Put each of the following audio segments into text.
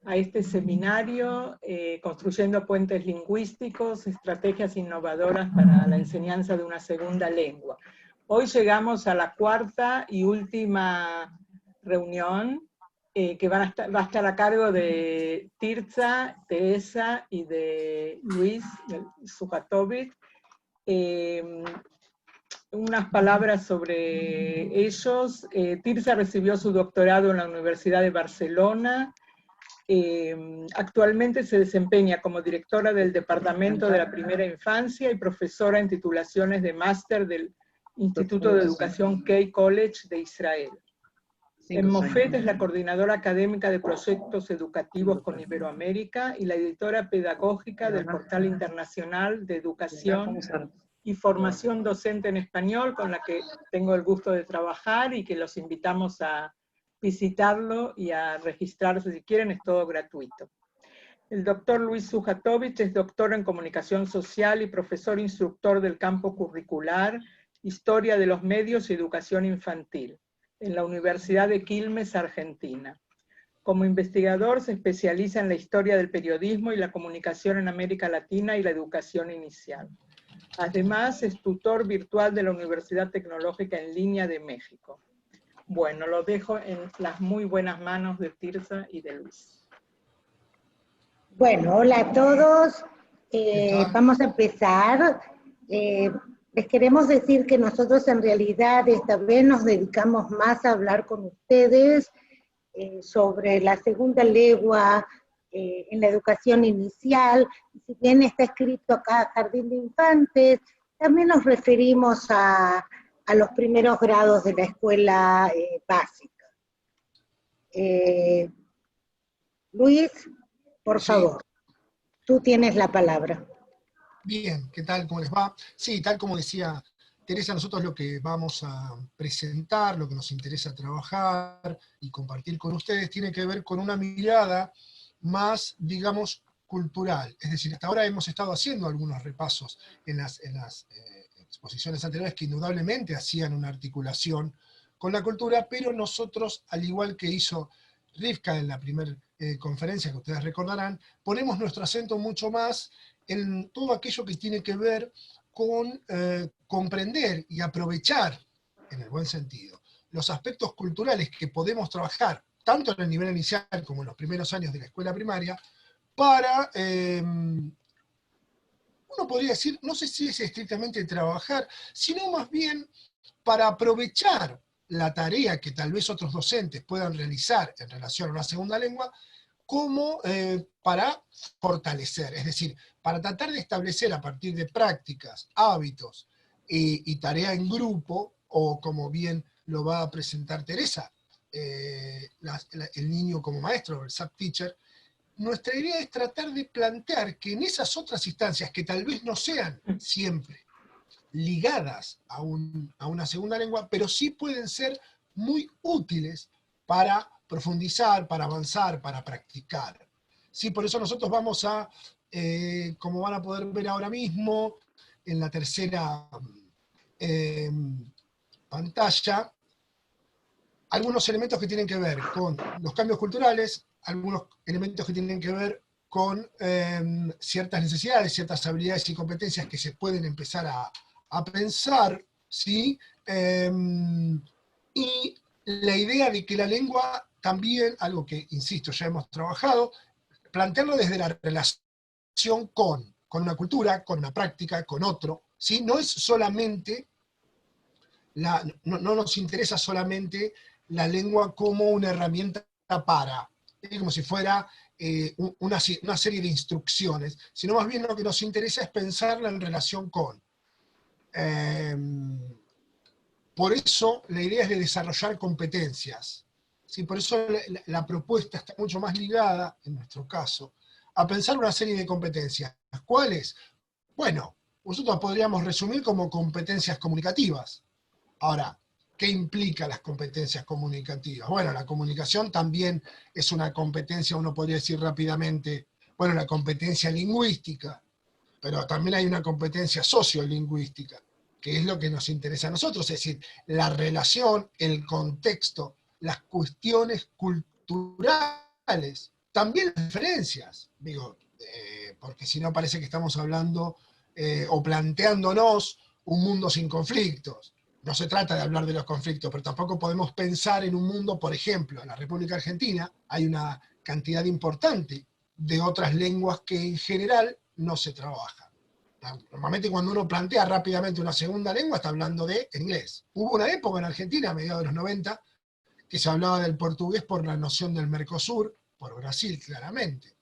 a este seminario, Construyendo Puentes Lingüísticos, Estrategias Innovadoras para la Enseñanza de una Segunda Lengua. Hoy llegamos a la cuarta y última reunión, que va a estar a cargo de Tirza, Teresa y de Luis Sujatovich. Unas palabras sobre ellos. Tirza recibió su doctorado en la Universidad de Barcelona. Actualmente se desempeña como directora del Departamento de la Primera Infancia y profesora en titulaciones de máster del Instituto de Educación Key College de Israel. En Mofet es la coordinadora académica de proyectos educativos con Iberoamérica y la editora pedagógica del Portal Internacional de Educación y Formación Docente en Español, con la que tengo el gusto de trabajar y que los invitamos a visitarlo y a registrarse si quieren, es todo gratuito. El doctor Luis Sujatovich es doctor en Comunicación Social y profesor instructor del campo curricular, Historia de los Medios y Educación Infantil, en la Universidad de Quilmes, Argentina. Como investigador se especializa en la historia del periodismo y la comunicación en América Latina y la educación inicial. Además, es tutor virtual de la Universidad Tecnológica en Línea de México. Bueno, lo dejo en las muy buenas manos de Tirza y de Luis. Bueno, hola a todos. Vamos a empezar. Les queremos decir que nosotros en realidad esta vez nos dedicamos más a hablar con ustedes sobre la segunda lengua en la educación inicial. Si bien está escrito acá Jardín de Infantes, también nos referimos a los primeros grados de la escuela básica. Luis, por favor, tú tienes la palabra. Bien, ¿qué tal? ¿Cómo les va? Sí, tal como decía Teresa, nosotros lo que vamos a presentar, lo que nos interesa trabajar y compartir con ustedes, tiene que ver con una mirada más, digamos, cultural. Es decir, hasta ahora hemos estado haciendo algunos repasos en las exposiciones anteriores que indudablemente hacían una articulación con la cultura, pero nosotros, al igual que hizo Rivka en la primera conferencia que ustedes recordarán, ponemos nuestro acento mucho más en todo aquello que tiene que ver con comprender y aprovechar, en el buen sentido, los aspectos culturales que podemos trabajar, tanto en el nivel inicial como en los primeros años de la escuela primaria, para, uno podría decir, no sé si es estrictamente trabajar, sino más bien para aprovechar la tarea que tal vez otros docentes puedan realizar en relación a una segunda lengua, como para fortalecer, es decir, para tratar de establecer a partir de prácticas, hábitos y tarea en grupo, o como bien lo va a presentar Teresa, el niño como maestro, el subteacher, nuestra idea es tratar de plantear que en esas otras instancias que tal vez no sean siempre ligadas a una segunda lengua, pero sí pueden ser muy útiles para profundizar, para avanzar, para practicar. Sí, por eso nosotros vamos a, como van a poder ver ahora mismo, en la tercera pantalla, algunos elementos que tienen que ver con los cambios culturales, algunos elementos que tienen que ver con ciertas necesidades, ciertas habilidades y competencias que se pueden empezar a pensar, ¿sí? Y la idea de que la lengua también, algo que, insisto, ya hemos trabajado, plantearlo desde la relación con una cultura, con una práctica, con otro, ¿sí? No es solamente, no nos interesa solamente la lengua como una herramienta para, como si fuera una serie de instrucciones, sino más bien lo que nos interesa es pensarla en relación con. Por eso la idea es de desarrollar competencias. ¿Sí? Por eso la propuesta está mucho más ligada, en nuestro caso, a pensar una serie de competencias. ¿Cuáles? Bueno, nosotros podríamos resumir como competencias comunicativas. Ahora, ¿qué implica las competencias comunicativas? Bueno, la comunicación también es una competencia, uno podría decir rápidamente, bueno, la competencia lingüística, pero también hay una competencia sociolingüística, que es lo que nos interesa a nosotros, es decir, la relación, el contexto, las cuestiones culturales también las diferencias, digo, porque si no parece que estamos hablando o planteándonos un mundo sin conflictos. No se trata de hablar de los conflictos, pero tampoco podemos pensar en un mundo, por ejemplo, en la República Argentina hay una cantidad importante de otras lenguas que en general no se trabajan. Normalmente cuando uno plantea rápidamente una segunda lengua está hablando de inglés. Hubo una época en Argentina, a mediados de los 90, que se hablaba del portugués por la noción del Mercosur, por Brasil claramente.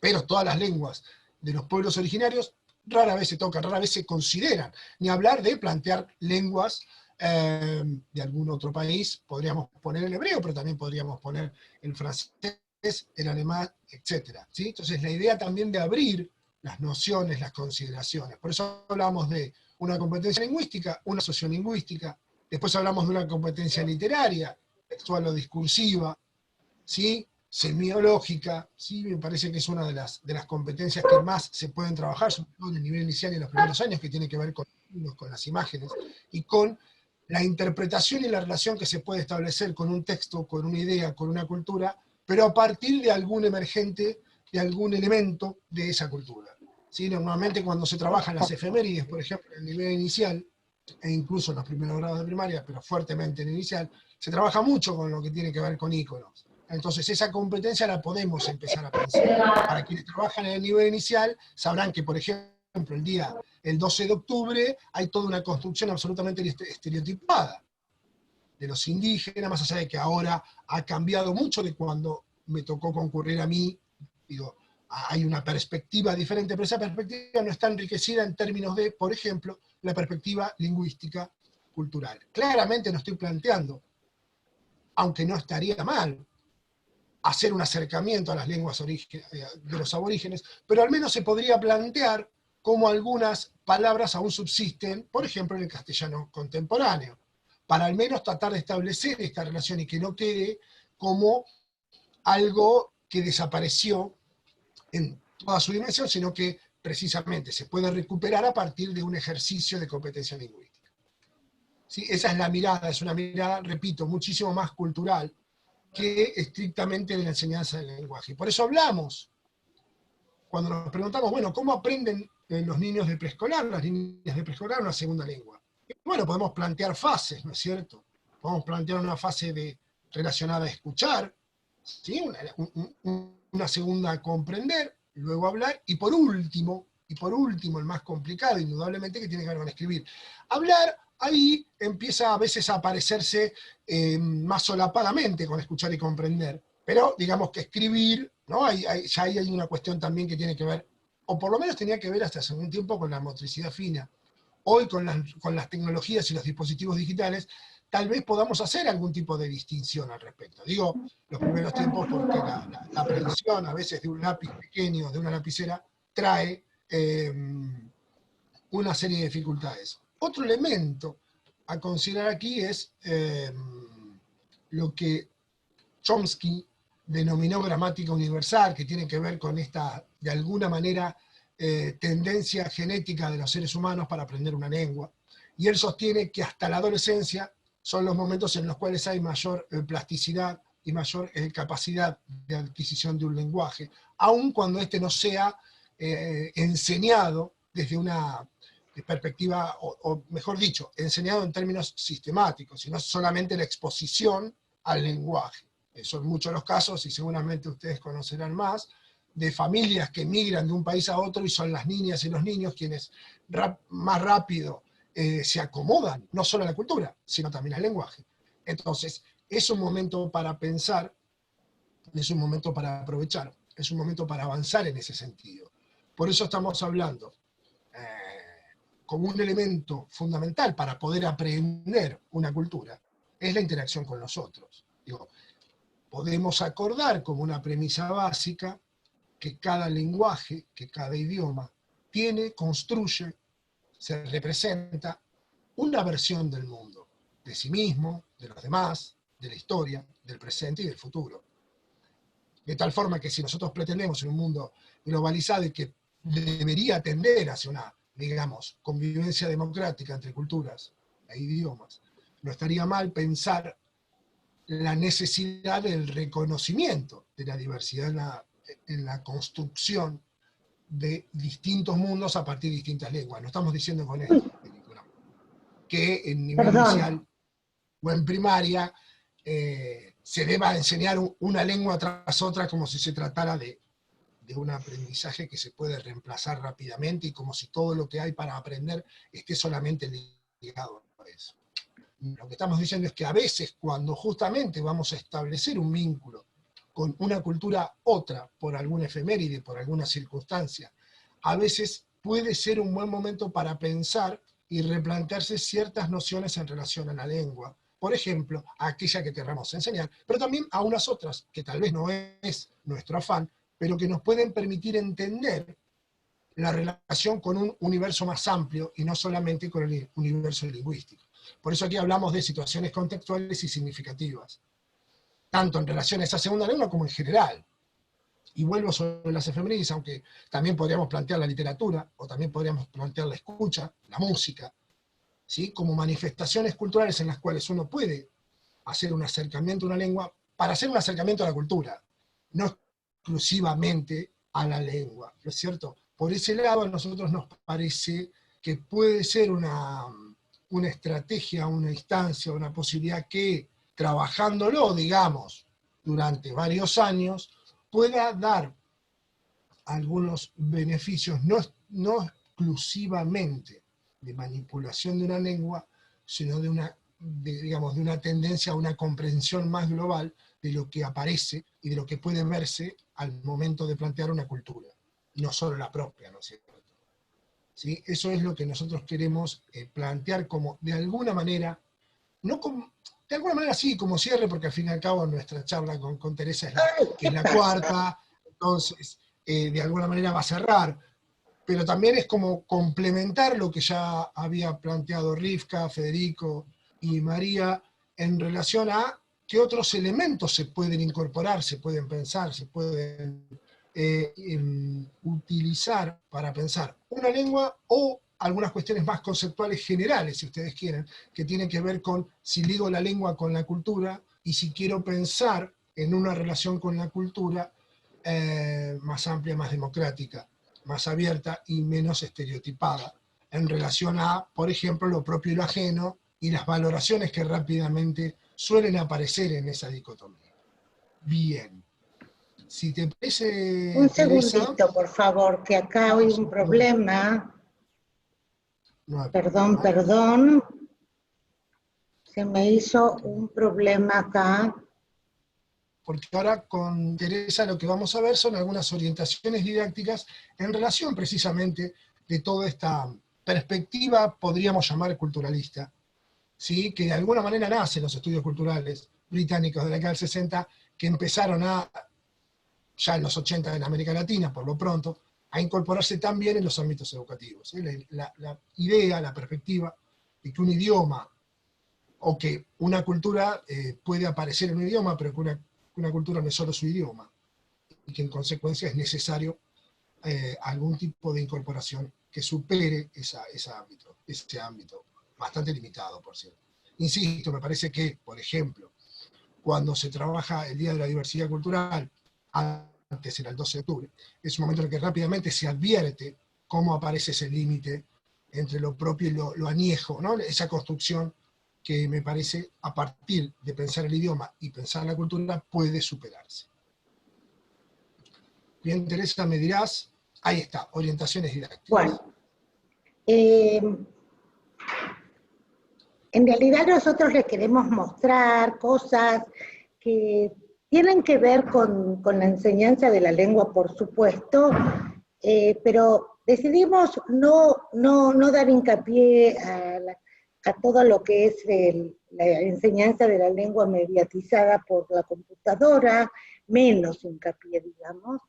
Pero todas las lenguas de los pueblos originarios rara vez se tocan, rara vez se consideran, ni hablar de plantear lenguas de algún otro país. Podríamos poner el hebreo, pero también podríamos poner el francés, el alemán, etc. ¿Sí? Entonces la idea también de abrir las nociones, las consideraciones. Por eso hablamos de una competencia lingüística, una sociolingüística, después hablamos de una competencia literaria, textual o discursiva, ¿sí? Semiológica, ¿sí? Me parece que es una de las competencias que más se pueden trabajar, sobre todo en el nivel inicial y en los primeros años, que tiene que ver con las imágenes y con la interpretación y la relación que se puede establecer con un texto, con una idea, con una cultura, pero a partir de algún emergente, de algún elemento de esa cultura. ¿Sí? Normalmente cuando se trabajan las efemérides, por ejemplo, en el nivel inicial, e incluso en los primeros grados de primaria, pero fuertemente en el inicial, se trabaja mucho con lo que tiene que ver con íconos. Entonces esa competencia la podemos empezar a pensar. Para quienes trabajan en el nivel inicial, sabrán que, por ejemplo, el 12 de octubre, hay toda una construcción absolutamente estereotipada de los indígenas, más allá de que ahora ha cambiado mucho de cuando me tocó concurrir a mí. Digo, hay una perspectiva diferente, pero esa perspectiva no está enriquecida en términos de, por ejemplo, la perspectiva lingüística cultural. Claramente no estoy planteando, aunque no estaría mal, hacer un acercamiento a las lenguas de los aborígenes, pero al menos se podría plantear cómo algunas palabras aún subsisten, por ejemplo, en el castellano contemporáneo, para al menos tratar de establecer esta relación y que no quede como algo que desapareció en toda su dimensión, sino que precisamente se puede recuperar a partir de un ejercicio de competencia lingüística. ¿Sí? Esa es la mirada, es una mirada, repito, muchísimo más cultural que estrictamente de la enseñanza del lenguaje. Y por eso hablamos, cuando nos preguntamos, bueno, ¿cómo aprenden los niños de preescolar, las niñas de preescolar una segunda lengua? Y bueno, podemos plantear fases, ¿no es cierto? Podemos plantear una fase relacionada a escuchar, ¿sí? Una segunda a comprender, luego hablar, y por último, el más complicado, indudablemente, que tiene que ver con escribir. Hablar, ahí empieza a veces a aparecerse más solapadamente con escuchar y comprender, pero digamos que escribir, ¿no? Ya ahí hay una cuestión también que tiene que ver, o por lo menos tenía que ver hasta hace un tiempo, con la motricidad fina. Hoy con las tecnologías y los dispositivos digitales, tal vez podamos hacer algún tipo de distinción al respecto. Digo, los primeros tiempos porque la aprehensión a veces de un lápiz pequeño, de una lapicera, trae una serie de dificultades. Otro elemento a considerar aquí es lo que Chomsky denominó gramática universal, que tiene que ver con esta, de alguna manera, tendencia genética de los seres humanos para aprender una lengua. Y él sostiene que hasta la adolescencia son los momentos en los cuales hay mayor plasticidad y mayor capacidad de adquisición de un lenguaje, aun cuando este no sea enseñado desde una perspectiva, o mejor dicho, enseñado en términos sistemáticos, sino solamente la exposición al lenguaje. Son muchos los casos, y seguramente ustedes conocerán más, de familias que migran de un país a otro y son las niñas y los niños quienes más rápido se acomodan, no solo a la cultura, sino también al lenguaje. Entonces, es un momento para pensar, es un momento para aprovechar, es un momento para avanzar en ese sentido. Por eso estamos hablando como un elemento fundamental para poder aprender una cultura, es la interacción con los otros. Digo, podemos acordar como una premisa básica que cada lenguaje, que cada idioma tiene, construye, se representa una versión del mundo, de sí mismo, de los demás, de la historia, del presente y del futuro. De tal forma que si nosotros pretendemos en un mundo globalizado y que debería tender hacia una, digamos, convivencia democrática entre culturas e idiomas, no estaría mal pensar la necesidad del reconocimiento de la diversidad en la construcción de distintos mundos a partir de distintas lenguas. No estamos diciendo con esto que en nivel inicial o en primaria se deba enseñar una lengua tras otra como si se tratara de un aprendizaje que se puede reemplazar rápidamente y como si todo lo que hay para aprender esté solamente ligado a eso. Lo que estamos diciendo es que a veces cuando justamente vamos a establecer un vínculo con una cultura otra, por alguna efeméride, por alguna circunstancia, a veces puede ser un buen momento para pensar y replantearse ciertas nociones en relación a la lengua. Por ejemplo, a aquella que querramos enseñar, pero también a unas otras, que tal vez no es nuestro afán, pero que nos pueden permitir entender la relación con un universo más amplio y no solamente con el universo lingüístico. Por eso aquí hablamos de situaciones contextuales y significativas, tanto en relación a esa segunda lengua como en general. Y vuelvo sobre las efemérides, aunque también podríamos plantear la literatura, o también podríamos plantear la escucha, la música, ¿sí? Como manifestaciones culturales en las cuales uno puede hacer un acercamiento a una lengua para hacer un acercamiento a la cultura, no exclusivamente a la lengua, ¿no es cierto? Por ese lado a nosotros nos parece que puede ser una estrategia, una instancia, una posibilidad que, trabajándolo, digamos, durante varios años, pueda dar algunos beneficios, no exclusivamente de manipulación de una lengua, sino de una tendencia a una comprensión más global de lo que aparece y de lo que puede verse al momento de plantear una cultura, no solo la propia, ¿no es cierto? ¿Sí? Eso es lo que nosotros queremos plantear como, de alguna manera, de alguna manera sí, como cierre, porque al fin y al cabo nuestra charla con Teresa es la cuarta, entonces de alguna manera va a cerrar, pero también es como complementar lo que ya había planteado Rivka, Federico y María en relación a qué otros elementos se pueden incorporar, se pueden pensar, se pueden utilizar para pensar una lengua o algunas cuestiones más conceptuales generales, si ustedes quieren, que tienen que ver con si ligo la lengua con la cultura y si quiero pensar en una relación con la cultura más amplia, más democrática, más abierta y menos estereotipada, en relación a, por ejemplo, lo propio y lo ajeno, y las valoraciones que rápidamente suelen aparecer en esa dicotomía. Bien. Si te parece, Un Teresa, segundito, por favor, que acá hay un problema. No, Perdón. Se me hizo un problema acá. Porque ahora con Teresa lo que vamos a ver son algunas orientaciones didácticas en relación precisamente de toda esta perspectiva, podríamos llamar culturalista, ¿sí? Que de alguna manera nace en los estudios culturales británicos de la década del 60, que empezaron ya en los 80 en América Latina, por lo pronto, a incorporarse también en los ámbitos educativos. La idea, la perspectiva de que un idioma, o que una cultura puede aparecer en un idioma, pero que una cultura no es solo su idioma, y que en consecuencia es necesario algún tipo de incorporación que supere ese ámbito, bastante limitado, por cierto. Insisto, me parece que, por ejemplo, cuando se trabaja el Día de la Diversidad Cultural, antes era el 12 de octubre, es un momento en el que rápidamente se advierte cómo aparece ese límite entre lo propio y lo añejo, ¿no? Esa construcción que me parece, a partir de pensar el idioma y pensar la cultura, puede superarse. Bien, Teresa, me dirás, ahí está, orientaciones didácticas. Bueno, en realidad nosotros les queremos mostrar cosas que tienen que ver con la enseñanza de la lengua, por supuesto, pero decidimos no dar hincapié a todo lo que es la enseñanza de la lengua mediatizada por la computadora, menos hincapié, digamos,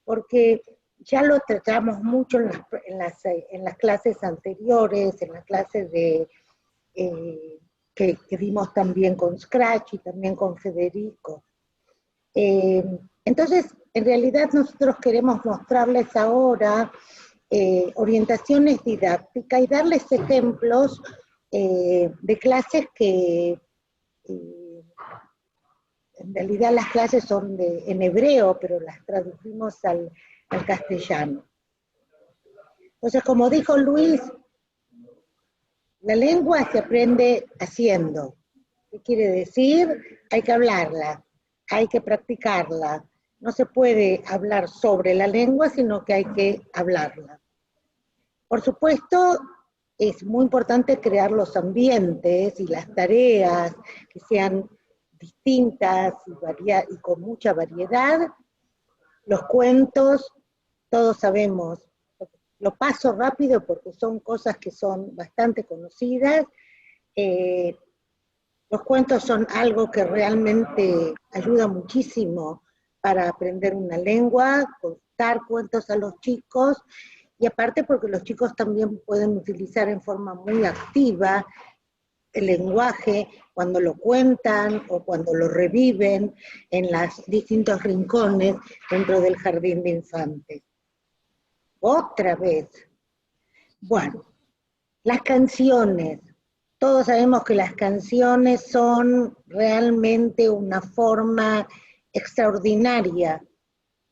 porque ya lo tratamos mucho en las clases anteriores, en las clases que dimos también con Scratch y también con Federico. Entonces, en realidad nosotros queremos mostrarles ahora orientaciones didácticas y darles ejemplos de clases que en realidad las clases son en hebreo, pero las traducimos al castellano. Entonces, como dijo Luis, la lengua se aprende haciendo. ¿Qué quiere decir? Hay que hablarla, hay que practicarla. No se puede hablar sobre la lengua, sino que hay que hablarla. Por supuesto, es muy importante crear los ambientes y las tareas que sean distintas y con mucha variedad. Los cuentos, todos sabemos, lo paso rápido porque son cosas que son bastante conocidas. Los cuentos son algo que realmente ayuda muchísimo para aprender una lengua, contar cuentos a los chicos, y aparte porque los chicos también pueden utilizar en forma muy activa el lenguaje cuando lo cuentan o cuando lo reviven en los distintos rincones dentro del jardín de infantes. Otra vez. Bueno, las canciones. Todos sabemos que las canciones son realmente una forma extraordinaria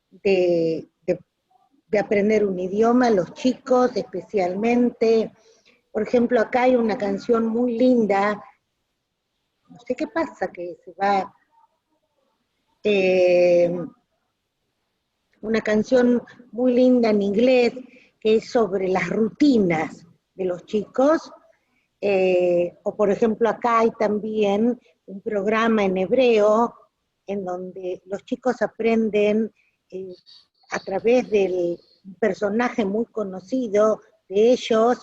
de aprender un idioma, los chicos especialmente. Por ejemplo, acá hay una canción muy linda, no sé qué pasa, que se va, una canción muy linda en inglés, que es sobre las rutinas de los chicos, o por ejemplo acá hay también un programa en hebreo, en donde los chicos aprenden a través del personaje muy conocido de ellos,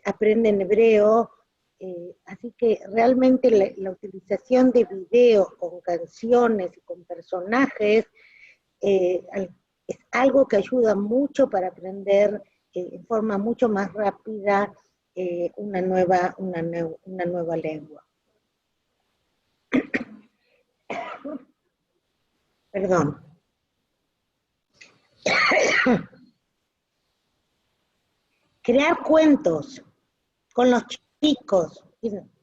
aprenden hebreo, así que realmente la utilización de videos con canciones y con personajes es algo que ayuda mucho para aprender en forma mucho más rápida una nueva lengua. Perdón. Crear cuentos con los chicos.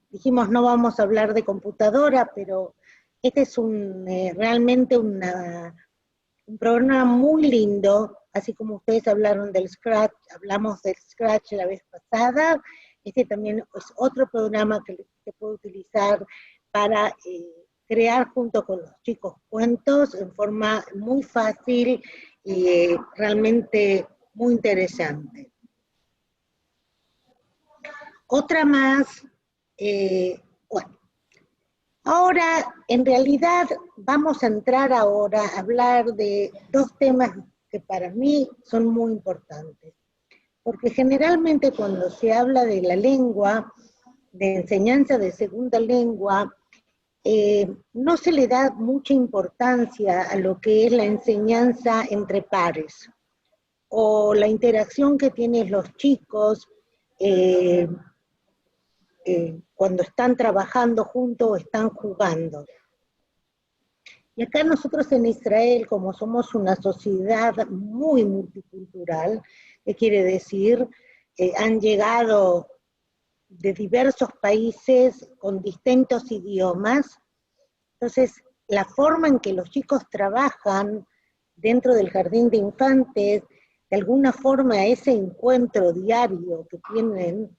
Dijimos no vamos a hablar de computadora, pero este es realmente un programa muy lindo, así como ustedes hablaron del Scratch, hablamos del Scratch la vez pasada. Este también es otro programa que se puede utilizar para crear junto con los chicos cuentos en forma muy fácil y realmente muy interesante. Otra más, bueno, ahora en realidad vamos a entrar ahora a hablar de dos temas que para mí son muy importantes, porque generalmente cuando se habla de la lengua, de enseñanza de segunda lengua, no se le da mucha importancia a lo que es la enseñanza entre pares, o la interacción que tienen los chicos cuando están trabajando juntos o están jugando. Y acá nosotros en Israel, como somos una sociedad muy multicultural, ¿qué quiere decir? Han llegado de diversos países con distintos idiomas. Entonces, la forma en que los chicos trabajan dentro del jardín de infantes, de alguna forma ese encuentro diario que tienen,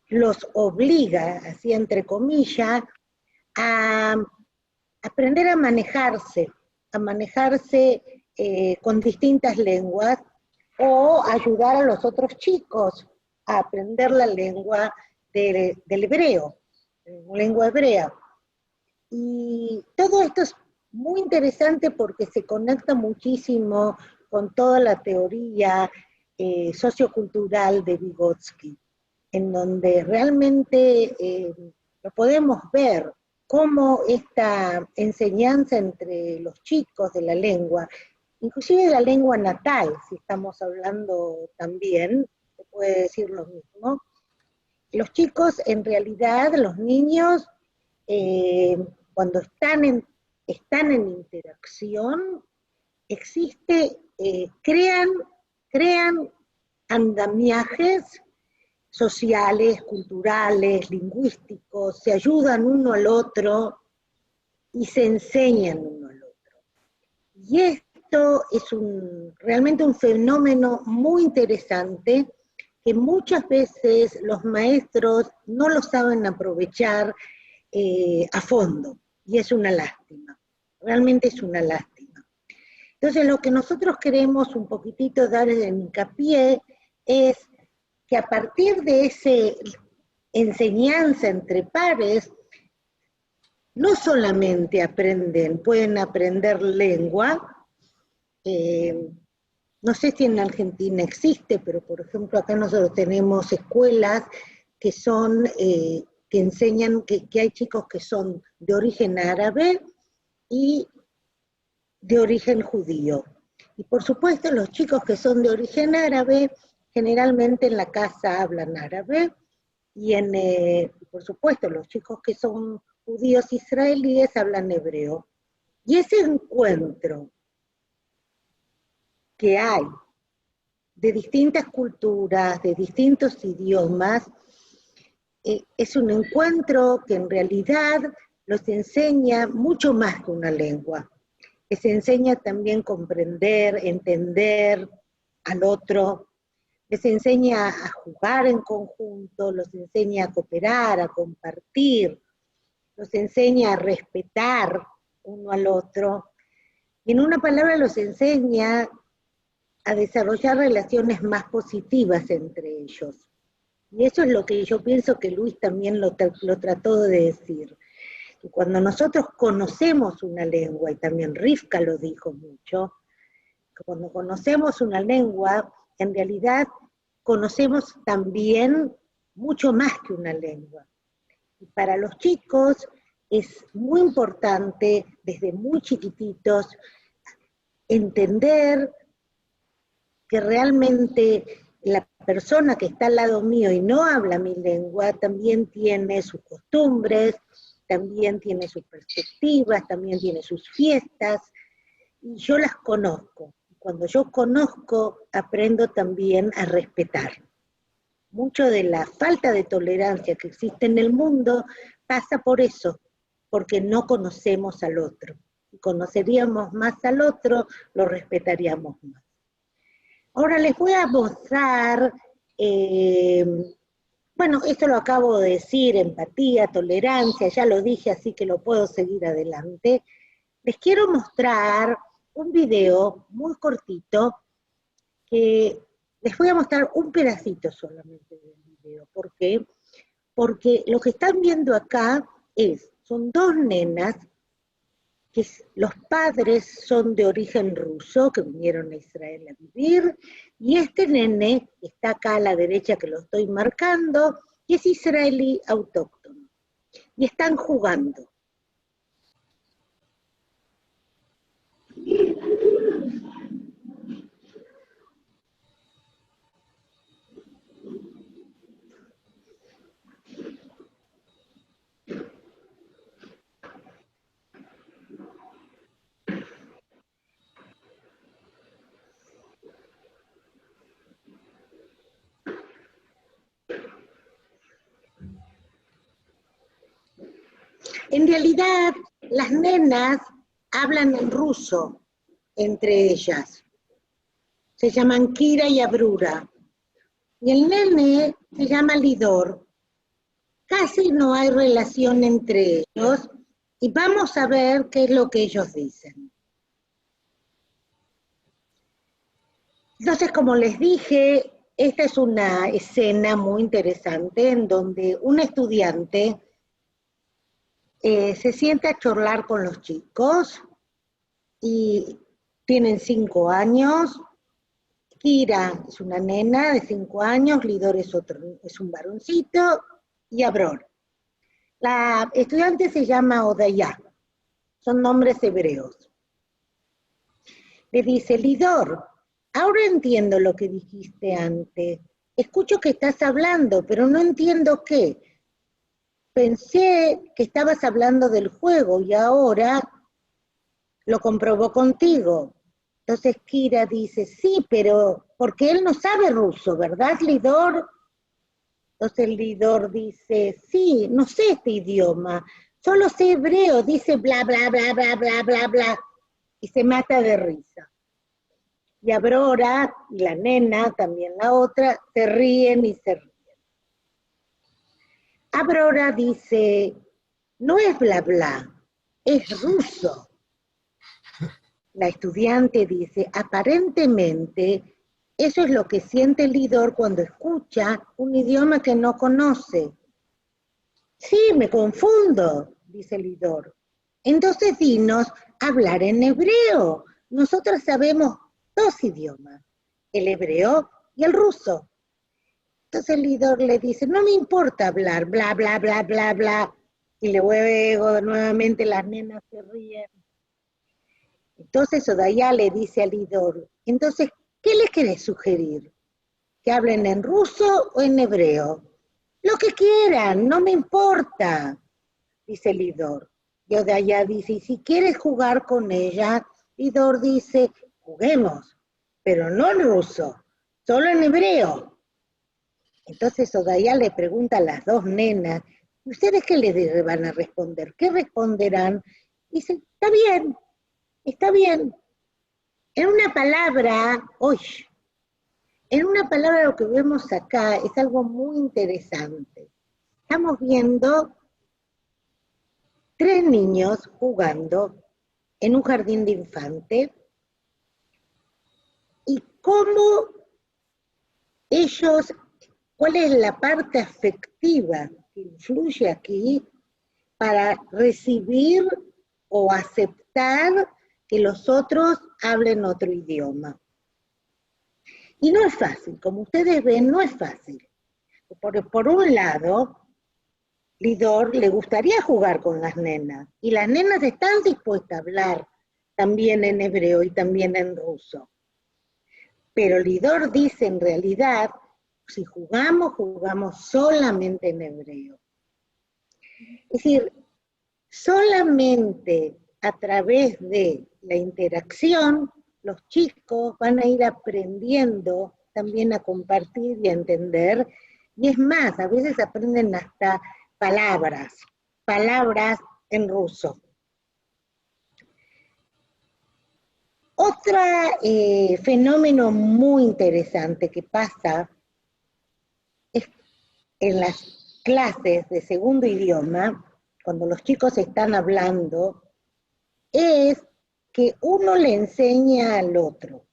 los obliga, así entre comillas, a aprender a manejarse con distintas lenguas, o ayudar a los otros chicos a aprender la lengua del hebreo, lengua hebrea. Y todo esto es muy interesante porque se conecta muchísimo con toda la teoría sociocultural de Vygotsky, en donde realmente lo podemos ver cómo esta enseñanza entre los chicos de la lengua, inclusive de la lengua natal, si estamos hablando también, se puede decir lo mismo, los chicos en realidad, los niños, cuando están en interacción, crean andamiajes sociales, culturales, lingüísticos, se ayudan uno al otro, y se enseñan uno al otro. Y esto es realmente un fenómeno muy interesante que muchas veces los maestros no lo saben aprovechar a fondo, y es una lástima, realmente es una lástima. Entonces lo que nosotros queremos un poquitito dar de hincapié es que a partir de esa enseñanza entre pares, no solamente pueden aprender lengua, no sé si en Argentina existe, pero por ejemplo acá nosotros tenemos escuelas que son, que enseñan, que hay chicos que son de origen árabe y de origen judío. Y por supuesto los chicos que son de origen árabe, generalmente en la casa hablan árabe, y por supuesto los chicos que son judíos israelíes hablan hebreo. Y ese encuentro que hay de distintas culturas, de distintos idiomas, es un encuentro que en realidad los enseña mucho más que una lengua. Les enseña también comprender, entender al otro, les enseña a jugar en conjunto, los enseña a cooperar, a compartir, los enseña a respetar uno al otro, y en una palabra los enseña a desarrollar relaciones más positivas entre ellos. Y eso es lo que yo pienso que Luis también lo trató de decir. Que cuando nosotros conocemos una lengua, y también Rivka lo dijo mucho, que cuando conocemos una lengua, en realidad conocemos también mucho más que una lengua. Y para los chicos es muy importante, desde muy chiquititos, entender que realmente la persona que está al lado mío y no habla mi lengua también tiene sus costumbres, también tiene sus perspectivas, también tiene sus fiestas, y yo las conozco. Cuando yo conozco, aprendo también a respetar. Mucho de la falta de tolerancia que existe en el mundo pasa por eso, porque no conocemos al otro. Si conoceríamos más al otro, lo respetaríamos más. Ahora les voy a mostrar, bueno, esto lo acabo de decir, empatía, tolerancia, ya lo dije, así que lo puedo seguir adelante. Les quiero mostrar un video muy cortito, que les voy a mostrar un pedacito solamente del video. ¿Por qué? Porque lo que están viendo acá son dos nenas, que los padres son de origen ruso, que vinieron a Israel a vivir, y este nene, que está acá a la derecha que lo estoy marcando, y es israelí autóctono, y están jugando. En realidad, las nenas hablan en ruso entre ellas. Se llaman Kira y Abrura. Y el nene se llama Lidor. Casi no hay relación entre ellos, y vamos a ver qué es lo que ellos dicen. Entonces, como les dije, esta es una escena muy interesante en donde un estudiante se sienta a charlar con los chicos, y tienen 5 años. Kira es una nena de 5 años, Lidor es un varoncito, y Abror. La estudiante se llama Odaya, son nombres hebreos. Le dice: Lidor, ahora entiendo lo que dijiste antes, escucho que estás hablando, pero no entiendo qué. Pensé que estabas hablando del juego y ahora lo comprobó contigo. Entonces Kira dice: sí, pero porque él no sabe ruso, ¿verdad, Lidor? Entonces Lidor dice: sí, no sé este idioma, Solo sé hebreo, dice bla, bla, bla, bla, bla, bla, bla, y se mata de risa. Y Abrora y la nena, también la otra, se ríen y se ríen. Abrora dice, no es bla, bla, es ruso. La estudiante dice, aparentemente, eso es lo que siente el Lidor cuando escucha un idioma que no conoce. Sí, me confundo, dice Lidor. Entonces dinos hablar en hebreo. Nosotros sabemos dos idiomas, el hebreo y el ruso. Entonces el Lidor le dice, no me importa hablar, bla, bla, bla, bla, bla. Y luego nuevamente las nenas se ríen. Entonces Odaya le dice al Lidor, entonces, ¿qué le querés sugerir? ¿Que hablen en ruso o en hebreo? Lo que quieran, no me importa, dice Lidor. Y Odaya dice, y si quieres jugar con ella, Lidor dice, juguemos, pero no en ruso, solo en hebreo. Entonces Odaya le pregunta a las dos nenas, ¿y ustedes qué le van a responder? ¿Qué responderán? Dice, está bien, está bien. En una palabra, en una palabra lo que vemos acá es algo muy interesante. Estamos viendo tres niños jugando en un jardín de infante y cómo ellos, cuál es la parte afectiva que influye aquí para recibir o aceptar que los otros hablen otro idioma. Y no es fácil, como ustedes ven, no es fácil. Por un lado, Lidor le gustaría jugar con las nenas, y las nenas están dispuestas a hablar también en hebreo y también en ruso. Pero Lidor dice en realidad, si jugamos, jugamos solamente en hebreo. Es decir, solamente a través de la interacción, los chicos van a ir aprendiendo también a compartir y a entender, y es más, a veces aprenden hasta palabras en ruso. Otro fenómeno muy interesante que pasa es en las clases de segundo idioma, cuando los chicos están hablando, es que uno le enseña al otro.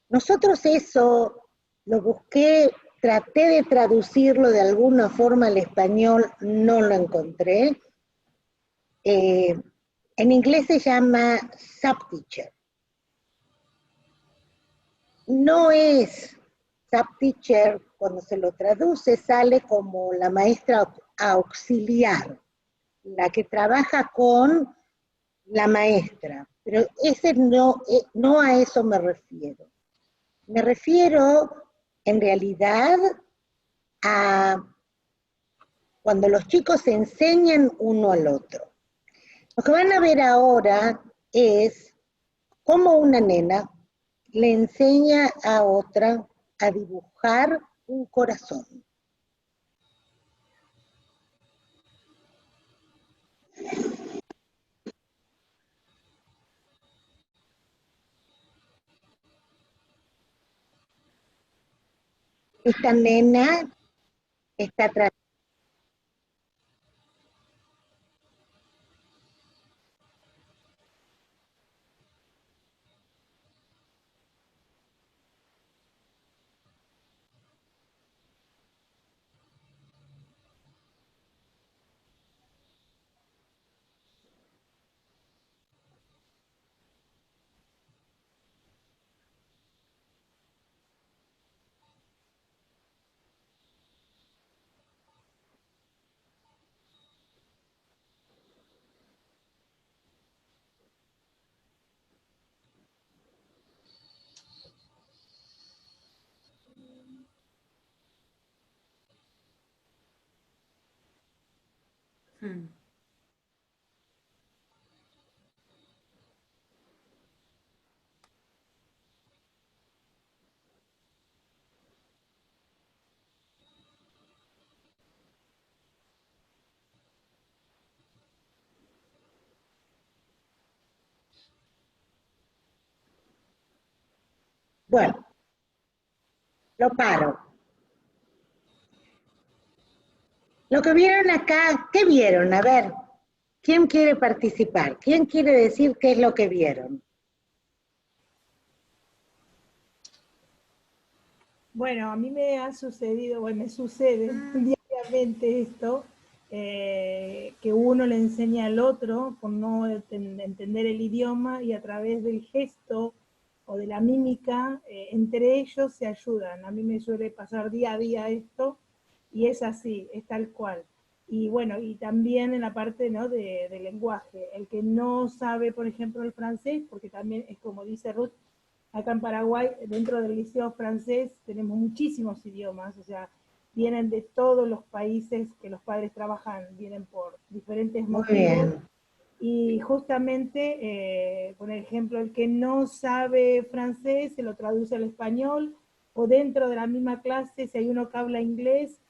Nosotros eso lo busqué, traté de traducirlo de alguna forma al español, no lo encontré. En inglés se llama subteacher. No es subteacher, cuando se lo traduce sale como la maestra auxiliar, la que trabaja con la maestra, pero ese no a eso me refiero. Me refiero en realidad a cuando los chicos se enseñan uno al otro. Lo que van a ver ahora es cómo una nena le enseña a otra a dibujar un corazón. Esta nena está tratando. Bueno, lo paro. Lo que vieron acá, ¿qué vieron? A ver, ¿quién quiere participar? ¿Quién quiere decir qué es lo que vieron? Bueno, a mí me ha sucedido, bueno, me sucede diariamente esto, que uno le enseña al otro por no entender el idioma y a través del gesto o de la mímica, entre ellos se ayudan. A mí me suele pasar día a día esto y es así, es tal cual. Y bueno, y también en la parte, ¿no?, del lenguaje. El que no sabe, por ejemplo, el francés, porque también es como dice Ruth, acá en Paraguay, dentro del liceo francés, tenemos muchísimos idiomas, o sea, vienen de todos los países que los padres trabajan, vienen por diferentes motivos. Muy bien. Y justamente, por ejemplo, el que no sabe francés se lo traduce al español, o dentro de la misma clase, si hay uno que habla inglés,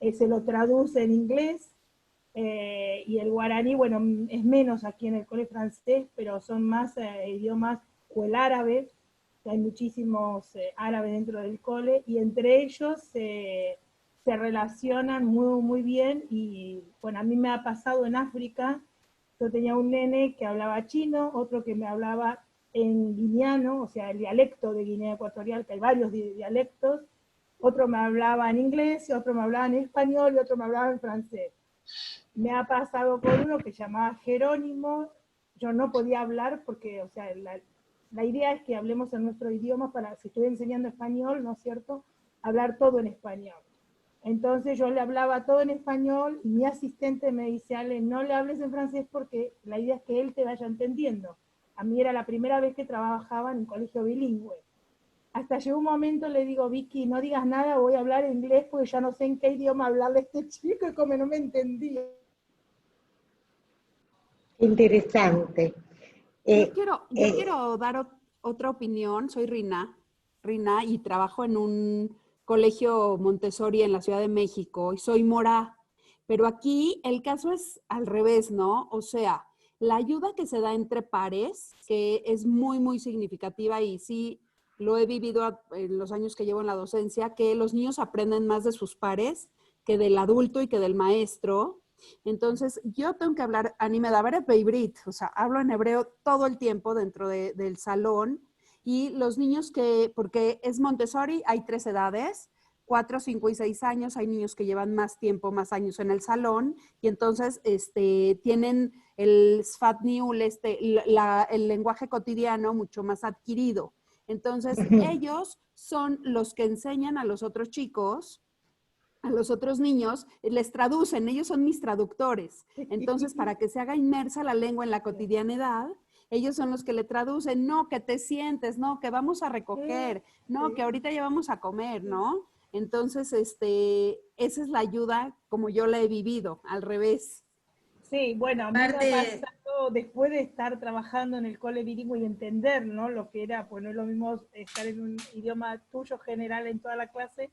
se lo traduce en inglés, y el guaraní, bueno, es menos aquí en el colegio francés, pero son más idiomas, o el árabe, hay muchísimos árabes dentro del cole, y entre ellos se relacionan muy, muy bien, y bueno, a mí me ha pasado en África. Yo tenía un nene que hablaba chino, otro que me hablaba en guineano, o sea, el dialecto de Guinea Ecuatorial, que hay varios dialectos, otro me hablaba en inglés, otro me hablaba en español y otro me hablaba en francés. Me ha pasado con uno que se llamaba Jerónimo, yo no podía hablar porque, o sea, la idea es que hablemos en nuestro idioma para, si estoy enseñando español, ¿no es cierto?, hablar todo en español. Entonces yo le hablaba todo en español y mi asistente me dice, Ale, no le hables en francés porque la idea es que él te vaya entendiendo. A mí era la primera vez que trabajaba en un colegio bilingüe. Hasta llegó un momento, le digo, Vicky, no digas nada, voy a hablar inglés porque ya no sé en qué idioma hablarle a este chico y como no me entendía. Interesante. Yo quiero dar otra opinión. Soy Rina, y trabajo en un colegio Montessori en la Ciudad de México y soy mora. Pero aquí el caso es al revés, ¿no? O sea, la ayuda que se da entre pares, que es muy, muy significativa y sí lo he vivido en los años que llevo en la docencia, que los niños aprenden más de sus pares que del adulto y que del maestro. Entonces, yo tengo que hablar, אני מדברת בעברית, o sea, hablo en hebreo todo el tiempo dentro del salón, y los niños porque es Montessori, hay 3 edades, 4, 5 y 6 años, hay niños que llevan más tiempo, más años en el salón, y entonces tienen el Sfat Niul, el lenguaje cotidiano mucho más adquirido. Entonces, ellos son los que enseñan a los otros chicos, a los otros niños, les traducen, ellos son mis traductores. Entonces, para que se haga inmersa la lengua en la cotidianidad, ellos son los que le traducen, no, que te sientes, no, que vamos a recoger, no, que ahorita ya vamos a comer, ¿no? Entonces, esa es la ayuda como yo la he vivido, al revés. Sí, bueno, a mí me ha pasado, después de estar trabajando en el cole bilingüe y entender, ¿no?, lo que era, pues no es lo mismo estar en un idioma tuyo general en toda la clase.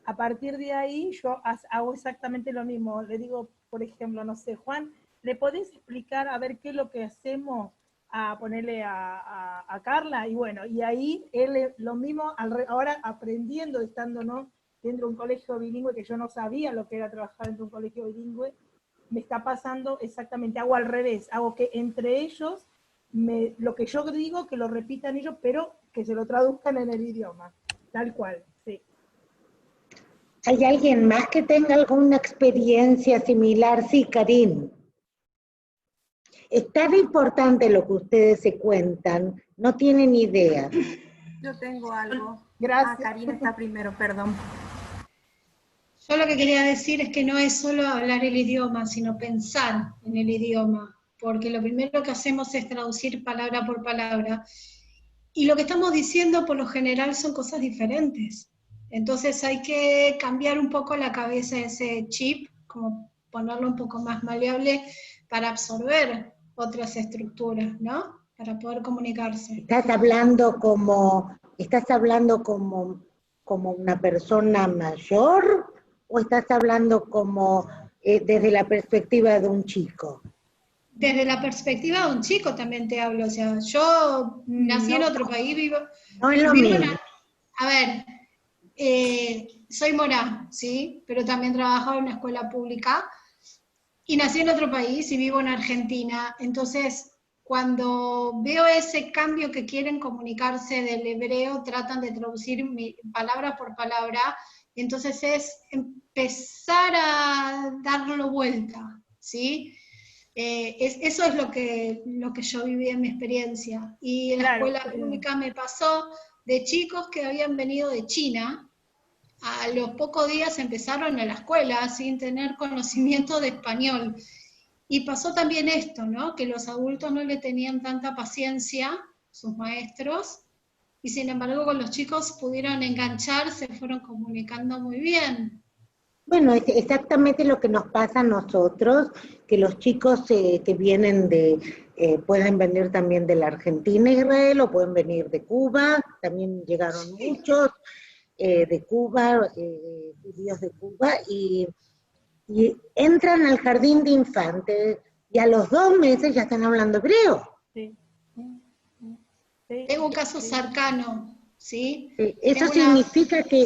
A partir de ahí yo hago exactamente lo mismo. Le digo, por ejemplo, no sé, Juan, ¿le podés explicar a ver qué es lo que hacemos a ponerle a Carla? Y bueno, y ahí él lo mismo, ahora aprendiendo, estando, ¿no?, dentro de un colegio bilingüe, que yo no sabía lo que era trabajar dentro de un colegio bilingüe, me está pasando exactamente, hago al revés, hago que entre ellos, lo que yo digo, que lo repitan ellos, pero que se lo traduzcan en el idioma, tal cual, sí. ¿Hay alguien más que tenga alguna experiencia similar? Sí, Karin. Es tan importante lo que ustedes se cuentan, no tienen idea. Yo tengo algo. Gracias. Karina está primero, perdón. Yo lo que quería decir es que no es solo hablar el idioma, sino pensar en el idioma, porque lo primero que hacemos es traducir palabra por palabra, y lo que estamos diciendo por lo general son cosas diferentes. Entonces hay que cambiar un poco la cabeza, ese chip, como ponerlo un poco más maleable para absorber otras estructuras, ¿no? Para poder comunicarse. ¿Estás hablando como una persona mayor o estás hablando como desde la perspectiva de un chico? Desde la perspectiva de un chico también te hablo, o sea, yo nací en otro país, No es lo mismo. A ver, soy morá, ¿sí? Pero también trabajo en una escuela pública y nací en otro país y vivo en Argentina. Entonces, cuando veo ese cambio que quieren comunicarse del hebreo, tratan de traducir palabra por palabra, y entonces es empezar a darlo vuelta, ¿sí? Eso es lo que yo viví en mi experiencia. Y en la escuela pública me pasó de chicos que habían venido de China, a los pocos días empezaron a la escuela sin tener conocimiento de español. Y pasó también esto, ¿no? Que los adultos no le tenían tanta paciencia, sus maestros, y sin embargo con los chicos pudieron enganchar, se fueron comunicando muy bien. Bueno, es exactamente lo que nos pasa a nosotros, que los chicos que vienen pueden venir también de la Argentina, Israel, o pueden venir de Cuba, también llegaron muchos de Cuba, judíos de Cuba, y entran al jardín de infantes, y a los 2 meses ya están hablando hebreo. Sí. Tengo un caso cercano, ¿sí? Eso significa que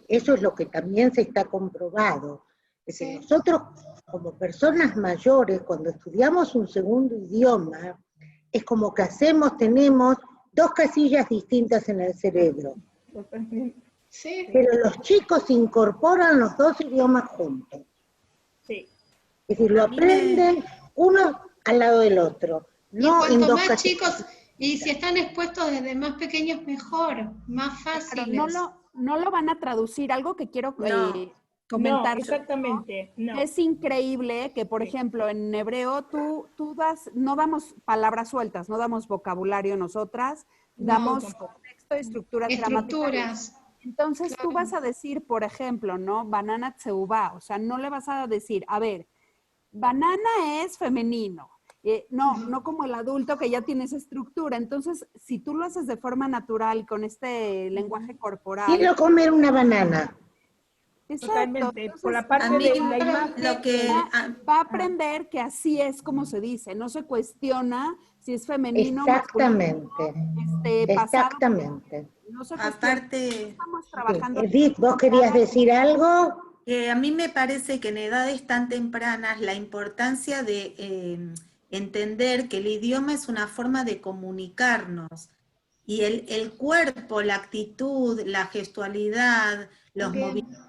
eso es lo que también se está comprobado, es que nosotros como personas mayores, cuando estudiamos un segundo idioma, es como que tenemos 2 casillas distintas en el cerebro. Sí. Pero los chicos incorporan los 2 idiomas juntos. Sí. Es decir, lo aprenden uno al lado del otro. No y en cuanto 2 más casillas. chicos, y si están expuestos desde más pequeños, mejor, más fáciles. No lo van a traducir. Algo que quiero comentar. No, exactamente, no. Es increíble que, por ejemplo, en hebreo no damos palabras sueltas, no damos vocabulario nosotras, damos contexto y estructuras gramaticales. Entonces tú vas a decir, por ejemplo, ¿no? Banana tseubá, o sea, no le vas a decir, a ver, banana es femenino. No como el adulto que ya tiene esa estructura. Entonces, si tú lo haces de forma natural, con este lenguaje corporal. Quiero comer una banana. Totalmente, Entonces, por la parte de la imagen, va a aprender que así es como se dice, no se cuestiona si es femenino, exactamente, masculino, exactamente. No se cuestiona. Aparte, estamos trabajando. Edith, ¿vos querías decir algo? A mí me parece que en edades tan tempranas la importancia de entender que el idioma es una forma de comunicarnos, y el cuerpo, la actitud, la gestualidad, los movimientos,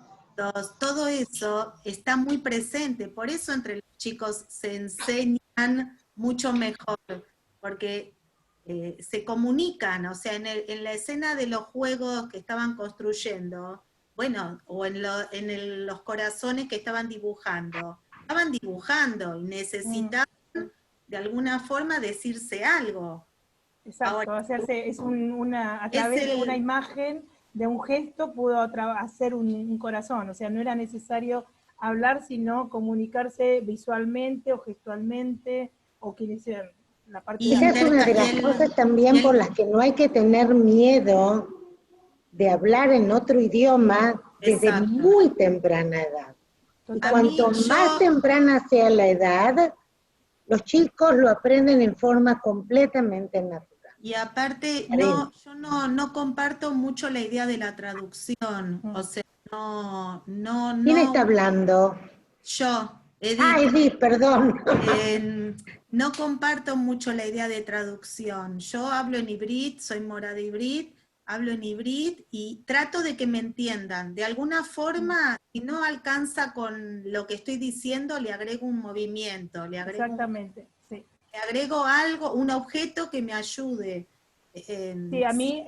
todo eso está muy presente. Por eso entre los chicos se enseñan mucho mejor, porque se comunican, o sea, en la escena de los juegos que estaban construyendo, bueno, o en los corazones que estaban dibujando y necesitaban de alguna forma decirse algo. Exacto, ahora, a través de una imagen, de un gesto, pudo hacer un corazón, o sea, no era necesario hablar, sino comunicarse visualmente o gestualmente, o quienes sean la parte y esa es una de las cosas también por las que no hay que tener miedo de hablar en otro idioma desde muy temprana edad. Y cuanto más temprana sea la edad, los chicos lo aprenden en forma completamente natural. Y aparte, yo no comparto mucho la idea de la traducción, o sea, no. ¿Quién está hablando? Yo, Edith. Edith, perdón. No comparto mucho la idea de traducción. Yo hablo en hibrid, soy mora de hibrid, hablo en hibrid y trato de que me entiendan. De alguna forma, si no alcanza con lo que estoy diciendo, le agrego un movimiento, le agrego algo, un objeto que me ayude. Sí, a mí,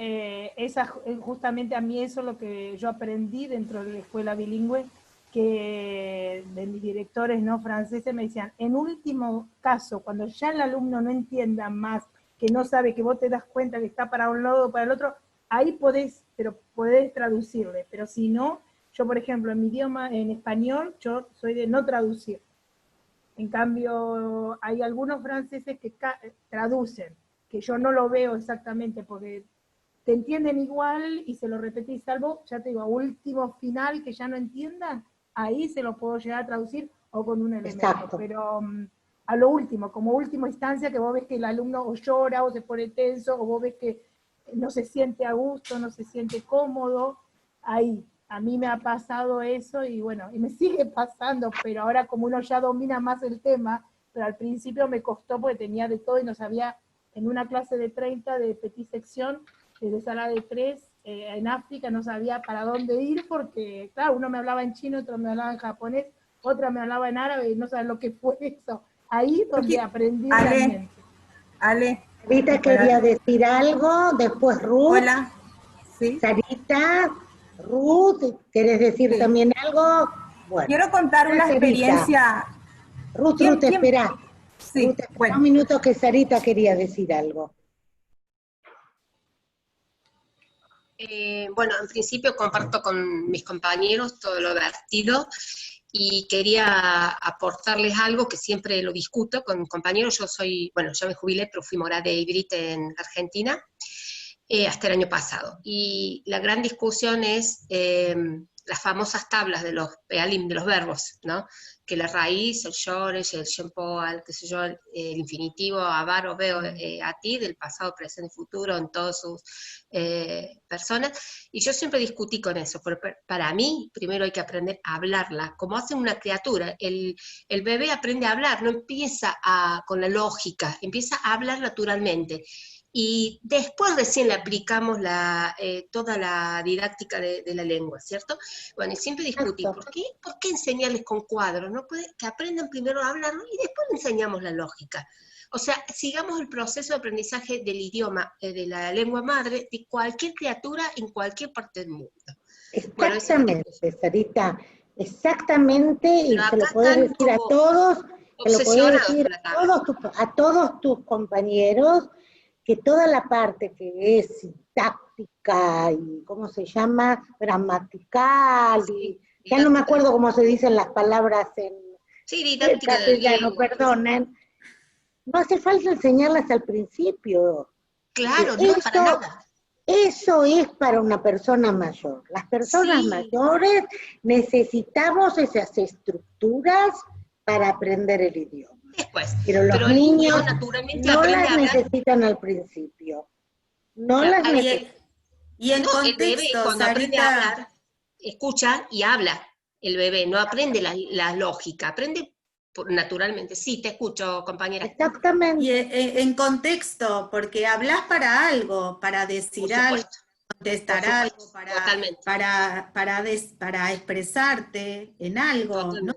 justamente a mí eso es lo que yo aprendí dentro de la escuela bilingüe, que de mis directores no franceses me decían, en último caso, cuando ya el alumno no entienda más, que no sabe, que vos te das cuenta que está para un lado o para el otro, ahí podés traducirle, pero si no, yo por ejemplo en mi idioma, en español, yo soy de no traducir. En cambio, hay algunos franceses que traducen, que yo no lo veo exactamente, porque te entienden igual y se lo repetís, salvo, ya te digo, a último final que ya no entiendan, ahí se lo puedo llegar a traducir o con un elemento. Exacto. Pero a lo último, como última instancia, que vos ves que el alumno o llora o se pone tenso, o vos ves que no se siente a gusto, no se siente cómodo, ahí. A mí me ha pasado eso y bueno, y me sigue pasando, pero ahora como uno ya domina más el tema, pero al principio me costó porque tenía de todo y no sabía, en una clase de 30 de petit sección, de sala de 3, en África no sabía para dónde ir porque, claro, uno me hablaba en chino, otro me hablaba en japonés, otra me hablaba en árabe y no sabía lo que fue eso. Ahí donde aprendí realmente. Ale. Sarita quería decir algo, después Ruth. Hola. Sí. Sarita, Ruth, ¿querés decir también algo? Bueno. Quiero contar una experiencia. Ruth, espera. Sí, Ruth, bueno. Un minuto que Sarita quería decir algo. Bueno, en principio comparto con mis compañeros todo lo vertido y quería aportarles algo que siempre lo discuto con compañeros. Yo me jubilé, pero fui morada de IBRIT en Argentina hasta el año pasado. Y la gran discusión es las famosas tablas de los pealim, de los verbos, ¿no? Que la raíz, el shoresh, el shempoal, qué sé yo, el infinitivo, avar o veo a ti, del pasado, presente y futuro, en todas sus personas. Y yo siempre discutí con eso, porque para mí, primero hay que aprender a hablarla, como hace una criatura. El bebé aprende a hablar, no empieza con la lógica, empieza a hablar naturalmente. Y después recién le aplicamos toda la didáctica de la lengua, ¿cierto? Bueno, y siempre discutí, ¿por qué enseñarles con cuadros? ¿No puede que aprendan primero a hablarlo y después le enseñamos la lógica? O sea, sigamos el proceso de aprendizaje del idioma, de la lengua madre, de cualquier criatura en cualquier parte del mundo. Exactamente, bueno, Sarita, exactamente, y se lo puedes decir a todos, se lo puedes decir a todos tus compañeros, que toda la parte que es sintáctica y, ¿cómo se llama?, gramatical, y ya no me acuerdo cómo se dicen las palabras en castellano, perdonen, no hace falta enseñarlas al principio. Claro, no para nada. Eso es para una persona mayor. Las personas mayores necesitamos esas estructuras para aprender el idioma. Después, pero los niños no las necesitan al principio. No las necesitan. Y en contexto, el bebé, cuando aprende a hablar, escucha y habla. El bebé no aprende la lógica, aprende naturalmente. Sí, te escucho, compañera. Exactamente. Y en contexto, porque hablas para algo, para decir algo, contestar algo, para expresarte en algo, ¿no?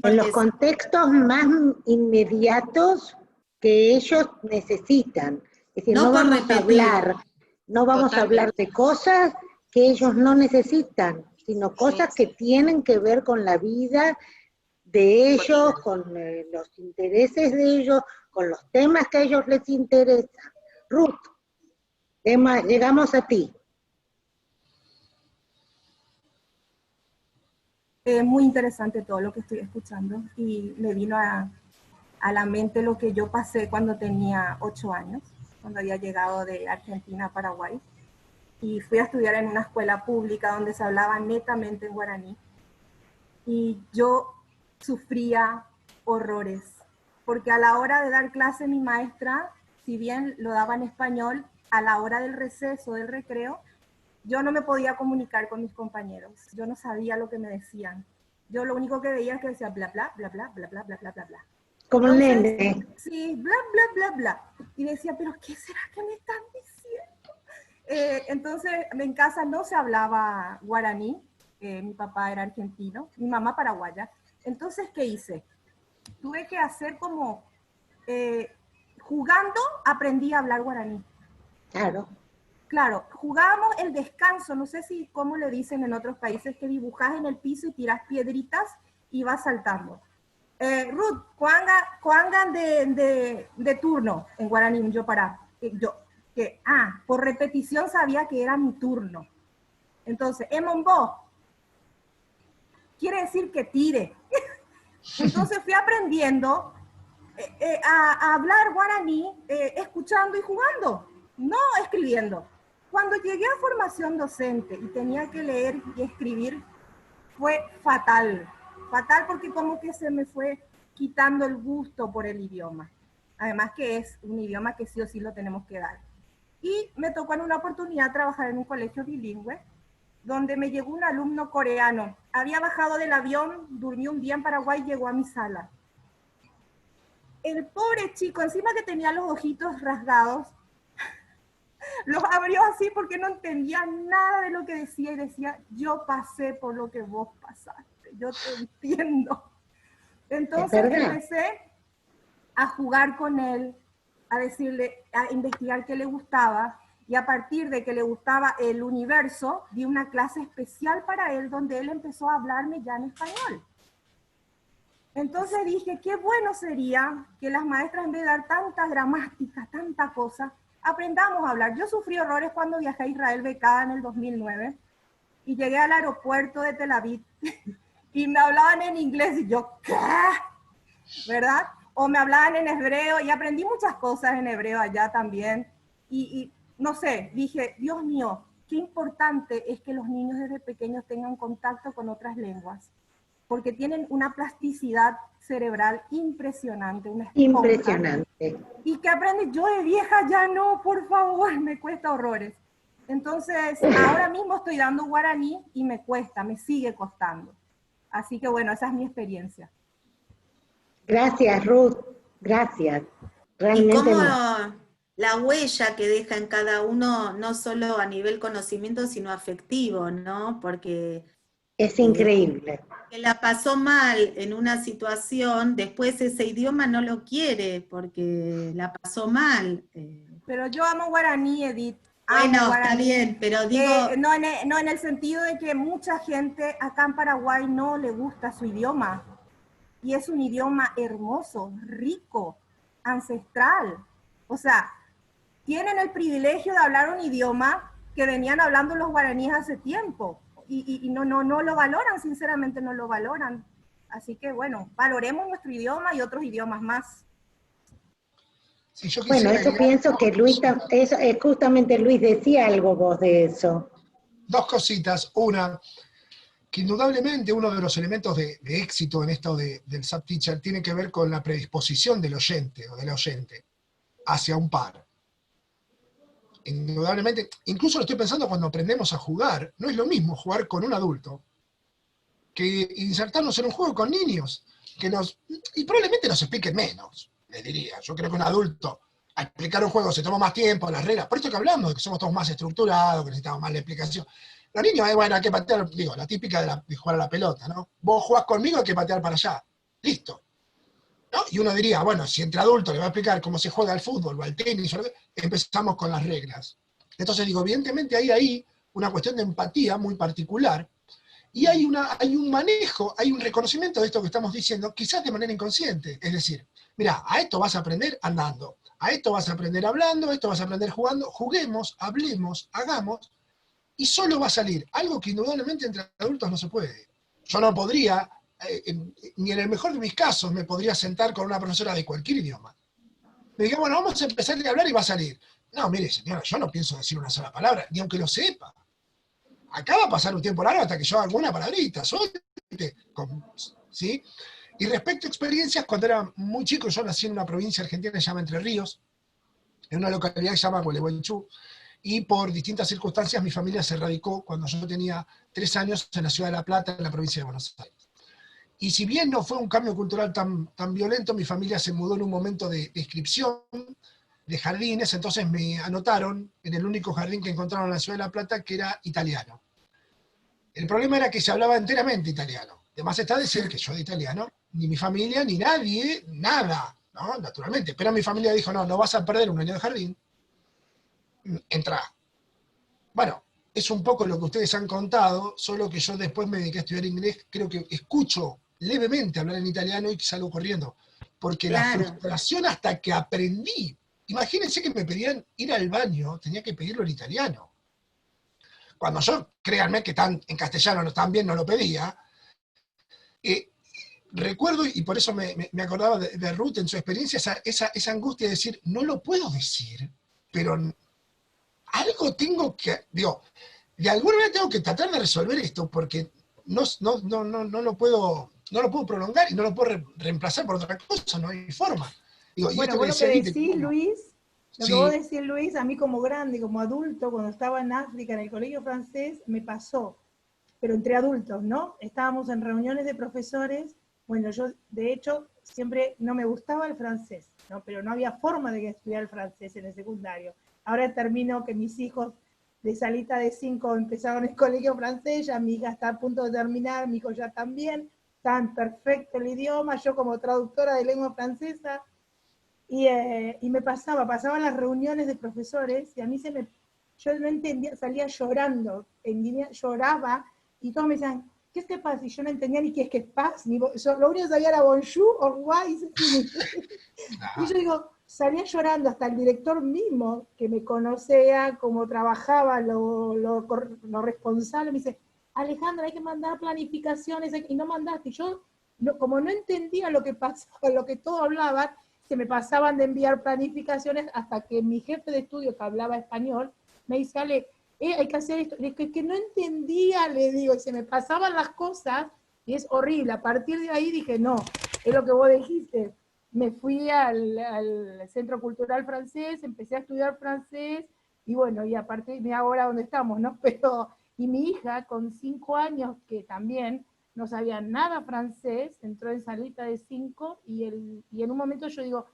En los contextos más inmediatos que ellos necesitan. Es decir, no vamos a hablar de cosas que ellos no necesitan, sino cosas que tienen que ver con la vida de ellos, con los intereses de ellos, con los temas que a ellos les interesan. Ruth, llegamos a ti. Muy interesante todo lo que estoy escuchando y me vino a la mente lo que yo pasé cuando tenía 8 años, cuando había llegado de Argentina a Paraguay, y fui a estudiar en una escuela pública donde se hablaba netamente en guaraní, y yo sufría horrores, porque a la hora de dar clase mi maestra, si bien lo daba en español, a la hora del receso, del recreo, yo no me podía comunicar con mis compañeros. Yo no sabía lo que me decían. Yo lo único que veía es que decía bla, bla, bla, bla, bla, bla, bla, bla, bla, bla. Como el nene. Sí, bla, bla, bla, bla. Y decía, pero ¿qué será que me están diciendo? Entonces, en casa no se hablaba guaraní. Mi papá era argentino, mi mamá paraguaya. Entonces, ¿qué hice? Tuve que hacer como, jugando, aprendí a hablar guaraní. Claro. Claro, jugábamos el descanso, no sé si cómo le dicen en otros países, que dibujás en el piso y tirás piedritas y vas saltando. Ruth, ¿cuángan de turno en guaraní? Yo por repetición sabía que era mi turno. Entonces, emombo, quiere decir que tire. Entonces fui aprendiendo a hablar guaraní, escuchando y jugando, no escribiendo. Cuando llegué a formación docente y tenía que leer y escribir, fue fatal. Fatal porque como que se me fue quitando el gusto por el idioma. Además que es un idioma que sí o sí lo tenemos que dar. Y me tocó en una oportunidad trabajar en un colegio bilingüe, donde me llegó un alumno coreano. Había bajado del avión, durmió un día en Paraguay, llegó a mi sala. El pobre chico, encima que tenía los ojitos rasgados, los abrió así porque no entendía nada de lo que decía y decía, yo pasé por lo que vos pasaste, yo te entiendo. Entonces empecé a jugar con él, a decirle, a investigar qué le gustaba, y a partir de que le gustaba el universo, di una clase especial para él donde él empezó a hablarme ya en español. Entonces dije, qué bueno sería que las maestras, en vez de dar tanta gramática, tanta cosa, aprendamos a hablar. Yo sufrí horrores cuando viajé a Israel becada en el 2009 y llegué al aeropuerto de Tel Aviv y me hablaban en inglés y yo, ¿qué? ¿Verdad? O me hablaban en hebreo y aprendí muchas cosas en hebreo allá también. Y no sé, dije, Dios mío, qué importante es que los niños desde pequeños tengan contacto con otras lenguas, porque tienen una plasticidad cerebral impresionante, una esponja. Impresionante. Y que aprende, yo de vieja ya no, por favor, me cuesta horrores. Entonces, ahora mismo estoy dando guaraní y me cuesta, me sigue costando. Así que bueno, esa es mi experiencia. Gracias, Ruth, gracias. Realmente y cómo la huella que deja en cada uno, no solo a nivel conocimiento, sino afectivo, ¿no? Porque es increíble. Que la pasó mal en una situación, después ese idioma no lo quiere porque la pasó mal. Pero yo amo guaraní, Edith. Bueno, guaraní. Está bien, pero digo... no en el sentido de que mucha gente acá en Paraguay no le gusta su idioma. Y es un idioma hermoso, rico, ancestral. O sea, tienen el privilegio de hablar un idioma que venían hablando los guaraníes hace tiempo. Y no lo valoran, sinceramente no lo valoran. Así que bueno, valoremos nuestro idioma y otros idiomas más. Sí, yo bueno, eso pienso que Luis, justamente Luis decía algo vos de eso. Dos cositas. Una, que indudablemente uno de los elementos de éxito en esto del subteacher tiene que ver con la predisposición del oyente o del oyente hacia un par. Indudablemente, incluso lo estoy pensando cuando aprendemos a jugar, no es lo mismo jugar con un adulto que insertarnos en un juego con niños, y probablemente nos expliquen menos, les diría. Yo creo que un adulto, a explicar un juego se toma más tiempo, las reglas, por esto que hablamos, de que somos todos más estructurados, que necesitamos más la explicación. Los niños, bueno, hay que patear, digo, la típica de jugar a la pelota, ¿no? Vos jugás conmigo, hay que patear para allá. Listo. ¿No? Y uno diría, bueno, si entre adultos le va a explicar cómo se juega al fútbol o al tenis, empezamos con las reglas. Entonces digo, evidentemente hay ahí una cuestión de empatía muy particular, y hay un manejo, hay un reconocimiento de esto que estamos diciendo, quizás de manera inconsciente. Es decir, mira, a esto vas a aprender andando, a esto vas a aprender hablando, a esto vas a aprender jugando, juguemos, hablemos, hagamos, y solo va a salir algo que indudablemente entre adultos no se puede. Yo no podría, ni en el mejor de mis casos, me podría sentar con una profesora de cualquier idioma. Me diga, bueno, vamos a empezar a hablar y va a salir. No, mire, señora, yo no pienso decir una sola palabra, ni aunque lo sepa. Acá va a pasar un tiempo largo hasta que yo haga alguna palabrita, ¿sí? Y respecto a experiencias, cuando era muy chico, yo nací en una provincia argentina que se llama Entre Ríos, en una localidad que se llama Gualeguaychú, y por distintas circunstancias mi familia se radicó cuando yo tenía 3 años en la ciudad de La Plata, en la provincia de Buenos Aires. Y si bien no fue un cambio cultural tan violento, mi familia se mudó en un momento de inscripción de jardines, entonces me anotaron en el único jardín que encontraron en la ciudad de La Plata, que era italiano. El problema era que se hablaba enteramente italiano. Además está decir que yo de italiano, ni mi familia, ni nadie, nada, ¿no? Naturalmente. Pero mi familia dijo, no vas a perder un año de jardín, entra. Bueno, es un poco lo que ustedes han contado, solo que yo después me dediqué a estudiar inglés, creo que escucho levemente hablar en italiano y salgo corriendo. Porque claro, la frustración hasta que aprendí, imagínense que me pedían ir al baño, tenía que pedirlo en italiano. Cuando yo, créanme que en castellano también no lo pedía, recuerdo, y por eso me acordaba de Ruth en su experiencia, esa angustia de decir, no lo puedo decir, pero algo tengo que, digo, de alguna manera tengo que tratar de resolver esto, porque no lo puedo prolongar y no lo puedo reemplazar por otra cosa, no hay forma. Digo, bueno, vos lo que decís, Luis, Lo que vos decís, Luis, a mí como grande, como adulto, cuando estaba en África, en el colegio francés, me pasó, pero entre adultos, ¿no? Estábamos en reuniones de profesores, bueno, yo de hecho siempre no me gustaba el francés, ¿no? Pero no había forma de que estudiara el francés en el secundario. Ahora termino que mis hijos de salita de 5 empezaron el colegio francés, ya mi hija está a punto de terminar, mi hijo ya también, tan perfecto el idioma, yo como traductora de lengua francesa, y me pasaban las reuniones de profesores, y a mí yo no entendía, salía llorando, lloraba, y todos me decían, ¿qué te pasa? Y yo no entendía ni qué es que pasa, yo lo único que sabía era bonjour, au revoir, y yo digo, salía llorando, hasta el director mismo, que me conocía, cómo trabajaba, lo responsable, me dice, Alejandra, hay que mandar planificaciones, y no mandaste, y yo, como no entendía lo que pasaba, lo que todos hablaban, se me pasaban de enviar planificaciones hasta que mi jefe de estudio, que hablaba español, me dice, Ale, hay que hacer esto. Que no entendía, le digo, y se me pasaban las cosas, y es horrible. A partir de ahí dije, no, es lo que vos dijiste. Me fui al Centro Cultural Francés, empecé a estudiar francés, y bueno, y a partir de ahora donde estamos, ¿no? Pero, y mi hija, con 5 años, que también no sabía nada francés, entró en salita de 5, y en un momento yo digo,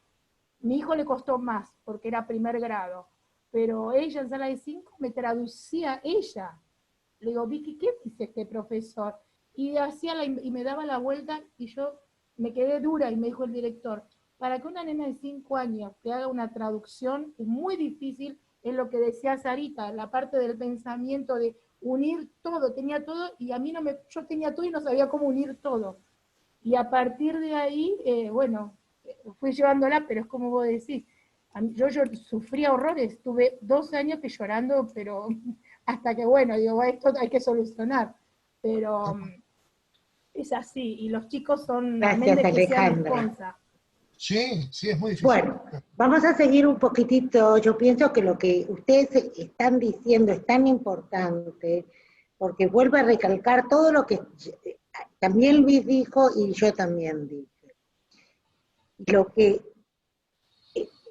mi hijo le costó más, porque era primer grado, pero ella en sala de 5 me traducía ella. Le digo, Vicky, ¿qué dice este profesor? Y me daba la vuelta, y yo me quedé dura, y me dijo el director, para que una nena de 5 años te haga una traducción, es muy difícil, es lo que decía Sarita, la parte del pensamiento de unir todo, tenía todo, y a mí yo tenía todo y no sabía cómo unir todo. Y a partir de ahí, bueno, fui llevándola, pero es como vos decís, yo sufría horrores, tuve 12 años que llorando, pero hasta que, bueno, digo, esto hay que solucionar. Pero es así, y los chicos son... Gracias, Alejandra. Sí, es muy difícil. Bueno, vamos a seguir un poquitito. Yo pienso que lo que ustedes están diciendo es tan importante, porque vuelvo a recalcar todo lo que también Luis dijo y yo también dije. Lo que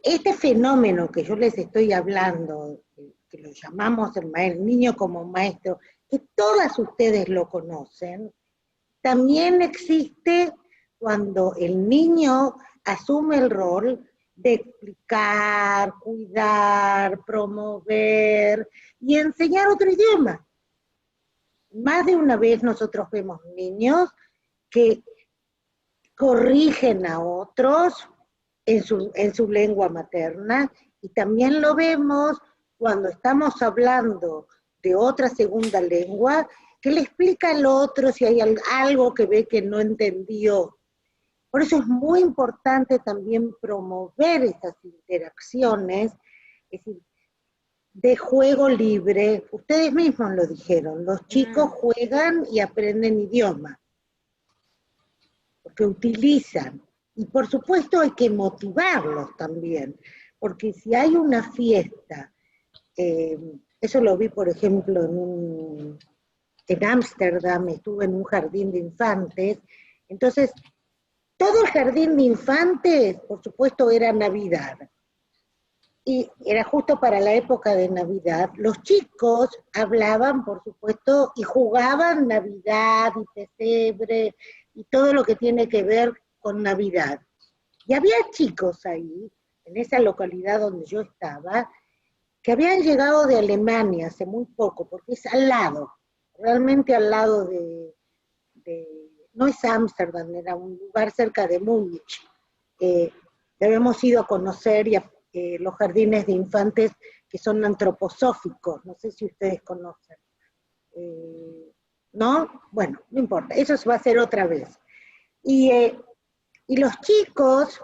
este fenómeno que yo les estoy hablando, que lo llamamos el niño como maestro, que todas ustedes lo conocen, también existe cuando el niño asume el rol de explicar, cuidar, promover y enseñar otro idioma. Más de una vez nosotros vemos niños que corrigen a otros en su lengua materna, y también lo vemos cuando estamos hablando de otra segunda lengua, que le explica al otro si hay algo que ve que no entendió. Por eso es muy importante también promover esas interacciones, es decir, de juego libre. Ustedes mismos lo dijeron, los chicos juegan y aprenden idioma, porque utilizan. Y por supuesto hay que motivarlos también, porque si hay una fiesta, eso lo vi por ejemplo en Ámsterdam, estuve en un jardín de infantes, entonces todo el jardín de infantes, por supuesto, era Navidad. Y era justo para la época de Navidad. Los chicos hablaban, por supuesto, y jugaban Navidad y pesebre y todo lo que tiene que ver con Navidad. Y había chicos ahí, en esa localidad donde yo estaba, que habían llegado de Alemania hace muy poco, porque es al lado, realmente al lado no es Ámsterdam, era un lugar cerca de Múnich. Habíamos ido a conocer los jardines de infantes que son antroposóficos, no sé si ustedes conocen. ¿No? Bueno, no importa, eso se va a hacer otra vez. Y los chicos,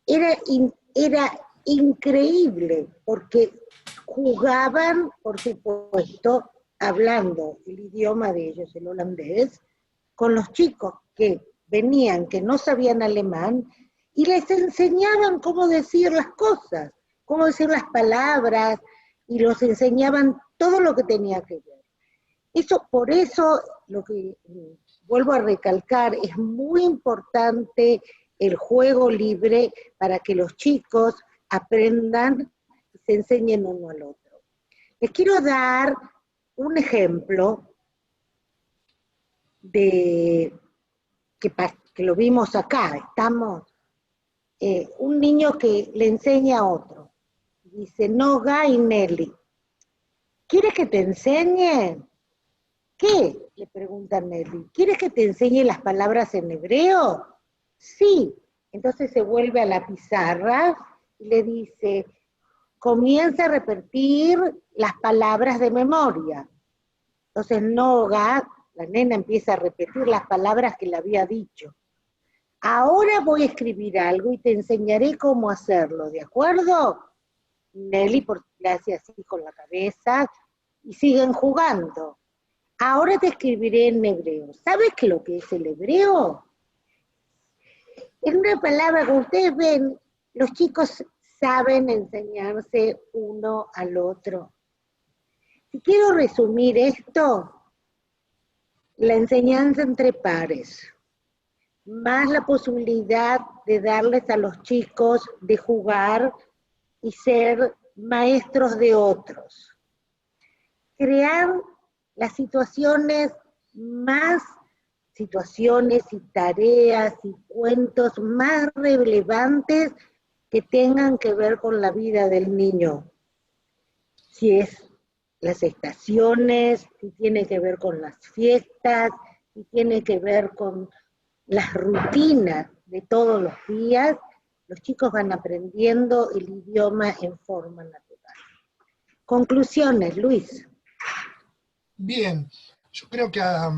era increíble, porque jugaban, por supuesto, hablando el idioma de ellos, el holandés, con los chicos que venían, que no sabían alemán, y les enseñaban cómo decir las cosas, cómo decir las palabras, y los enseñaban todo lo que tenía que ver. Por eso, lo que vuelvo a recalcar, es muy importante el juego libre para que los chicos aprendan y se enseñen uno al otro. Les quiero dar un ejemplo de que lo vimos acá. Estamos, un niño que le enseña a otro. Dice, Noga y Nelly, ¿quieres que te enseñe? ¿Qué? Le pregunta Nelly. ¿Quieres que te enseñe las palabras en hebreo? Sí. Entonces se vuelve a la pizarra y le dice, comienza a repetir las palabras de memoria. Entonces Noga, la nena, empieza a repetir las palabras que le había dicho. Ahora voy a escribir algo y te enseñaré cómo hacerlo, ¿de acuerdo? Nelly le hace así con la cabeza y siguen jugando. Ahora te escribiré en hebreo. ¿Sabes qué es lo que es el hebreo? Es una palabra que ustedes ven, los chicos saben enseñarse uno al otro. Si quiero resumir esto, la enseñanza entre pares, más la posibilidad de darles a los chicos de jugar y ser maestros de otros. Crear las situaciones y tareas y cuentos más relevantes que tengan que ver con la vida del niño. Si es las estaciones, si tiene que ver con las fiestas, si tiene que ver con las rutinas de todos los días, los chicos van aprendiendo el idioma en forma natural. Conclusiones, Luis. Bien, yo creo que a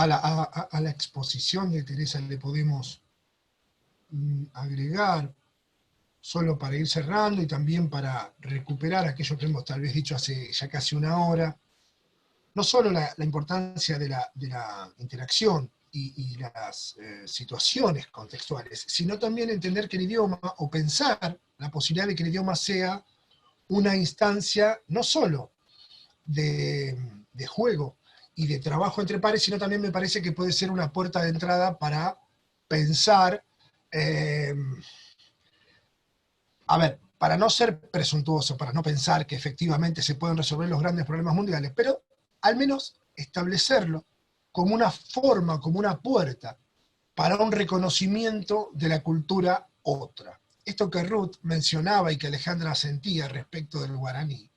la exposición de Teresa le podemos agregar, solo para ir cerrando y también para recuperar aquello que hemos tal vez dicho hace ya casi una hora, no solo la importancia de la interacción y las situaciones contextuales, sino también entender que el idioma, o pensar la posibilidad de que el idioma sea una instancia no solo de juego y de trabajo entre pares, sino también me parece que puede ser una puerta de entrada para pensar, para no ser presuntuoso, para no pensar que efectivamente se pueden resolver los grandes problemas mundiales, pero al menos establecerlo como una forma, como una puerta para un reconocimiento de la cultura otra. Esto que Ruth mencionaba y que Alejandra sentía respecto del guaraní,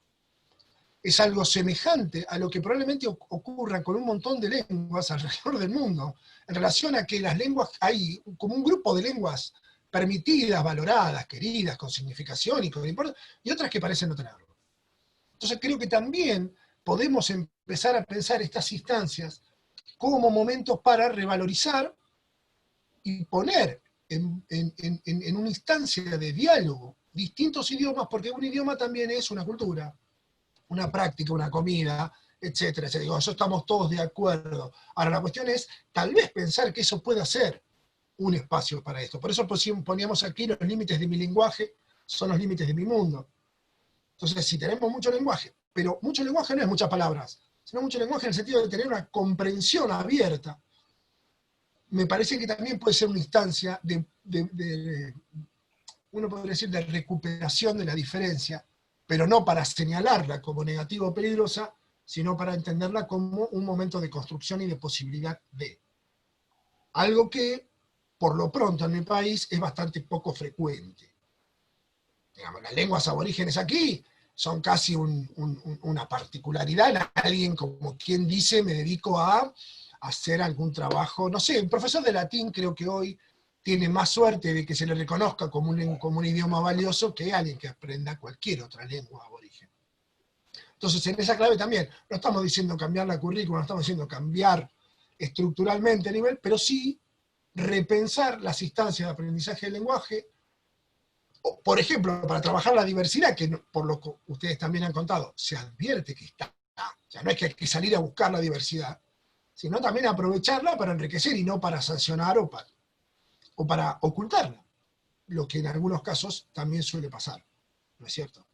es algo semejante a lo que probablemente ocurra con un montón de lenguas alrededor del mundo, en relación a que las lenguas, hay como un grupo de lenguas permitidas, valoradas, queridas, con significación y con importancia, y otras que parecen no tenerlo. Entonces creo que también podemos empezar a pensar estas instancias como momentos para revalorizar y poner en una instancia de diálogo distintos idiomas, porque un idioma también es una cultura, una práctica, una comida, etcétera, etcétera. Digo, eso estamos todos de acuerdo. Ahora, la cuestión es, tal vez pensar que eso pueda ser un espacio para esto. Por eso poníamos aquí los límites de mi lenguaje, son los límites de mi mundo. Entonces, si tenemos mucho lenguaje, pero mucho lenguaje no es muchas palabras, sino mucho lenguaje en el sentido de tener una comprensión abierta, me parece que también puede ser una instancia uno podría decir, de recuperación de la diferencia, pero no para señalarla como negativa o peligrosa, sino para entenderla como un momento de construcción y de posibilidad de. Algo que, por lo pronto, en mi país es bastante poco frecuente. Digamos, las lenguas aborígenes aquí son casi una particularidad. Alguien como quien dice, me dedico a hacer algún trabajo, no sé, un profesor de latín creo que hoy tiene más suerte de que se le reconozca como un idioma valioso que alguien que aprenda cualquier otra lengua aborigen. Entonces, en esa clave también, no estamos diciendo cambiar la currícula, no estamos diciendo cambiar estructuralmente a nivel, pero sí repensar las instancias de aprendizaje del lenguaje, o, por ejemplo, para trabajar la diversidad, que por lo que ustedes también han contado, se advierte que está, o sea, no es que hay que salir a buscar la diversidad, sino también aprovecharla para enriquecer y no para sancionar o para ocultarla, lo que en algunos casos también suele pasar, ¿no es cierto?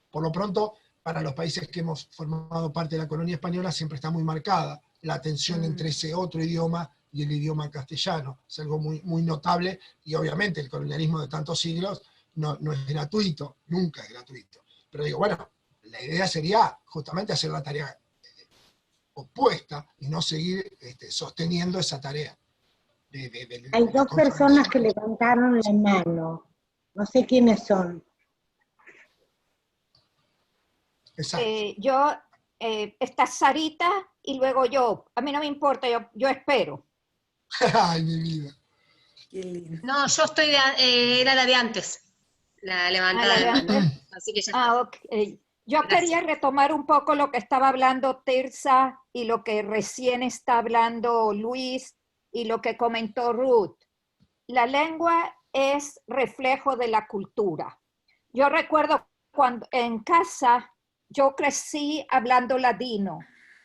Por lo pronto, para los países que hemos formado parte de la colonia española siempre está muy marcada la tensión entre ese otro idioma y el idioma castellano. Es algo muy, muy notable, y obviamente el colonialismo de tantos siglos no es gratuito, nunca es gratuito. Pero digo, bueno, la idea sería justamente hacer la tarea opuesta y no seguir sosteniendo esa tarea. Hay dos personas que levantaron la mano. No sé quiénes son. Exacto. Está Sarita y luego yo. A mí no me importa, yo espero. Ay, mi vida. Qué lindo. No, yo estoy era la de antes, la levantada de mano. Así que ya ok. Yo quería retomar un poco lo que estaba hablando Tirsa y lo que recién está hablando Luis y lo que comentó Ruth. La lengua es reflejo de la cultura. Yo recuerdo cuando en casa yo crecí hablando ladino.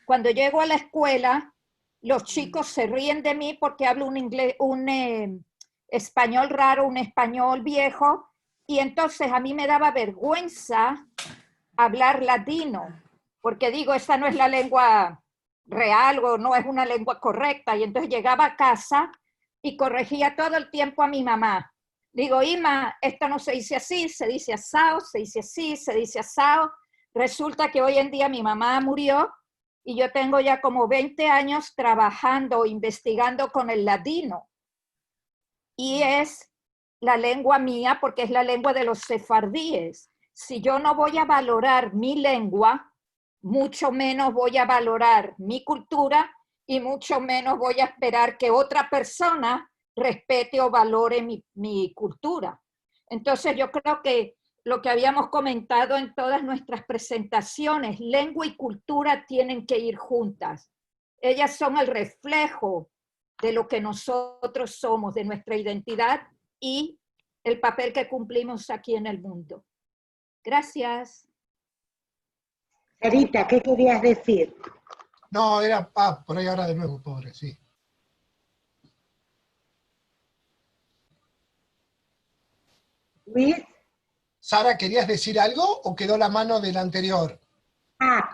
Cuando llego a la escuela, los chicos se ríen de mí porque hablo un español raro, un español viejo, y entonces a mí me daba vergüenza hablar ladino, porque digo, esta no es la lengua real o no es una lengua correcta, y entonces llegaba a casa y corregía todo el tiempo a mi mamá. Digo, Ima, esto no se dice así, se dice asao, se dice así, se dice asao. Resulta que hoy en día mi mamá murió y yo tengo ya como 20 años trabajando, investigando con el ladino. Y es la lengua mía porque es la lengua de los sefardíes. Si yo no voy a valorar mi lengua, mucho menos voy a valorar mi cultura y mucho menos voy a esperar que otra persona respete o valore mi cultura. Entonces yo creo que lo que habíamos comentado en todas nuestras presentaciones, lengua y cultura tienen que ir juntas. Ellas son el reflejo de lo que nosotros somos, de nuestra identidad y el papel que cumplimos aquí en el mundo. Gracias. Sarita, ¿qué querías decir? No, era por ahí ahora de nuevo, pobre, sí. Luis. Sara, ¿querías decir algo o quedó la mano del anterior?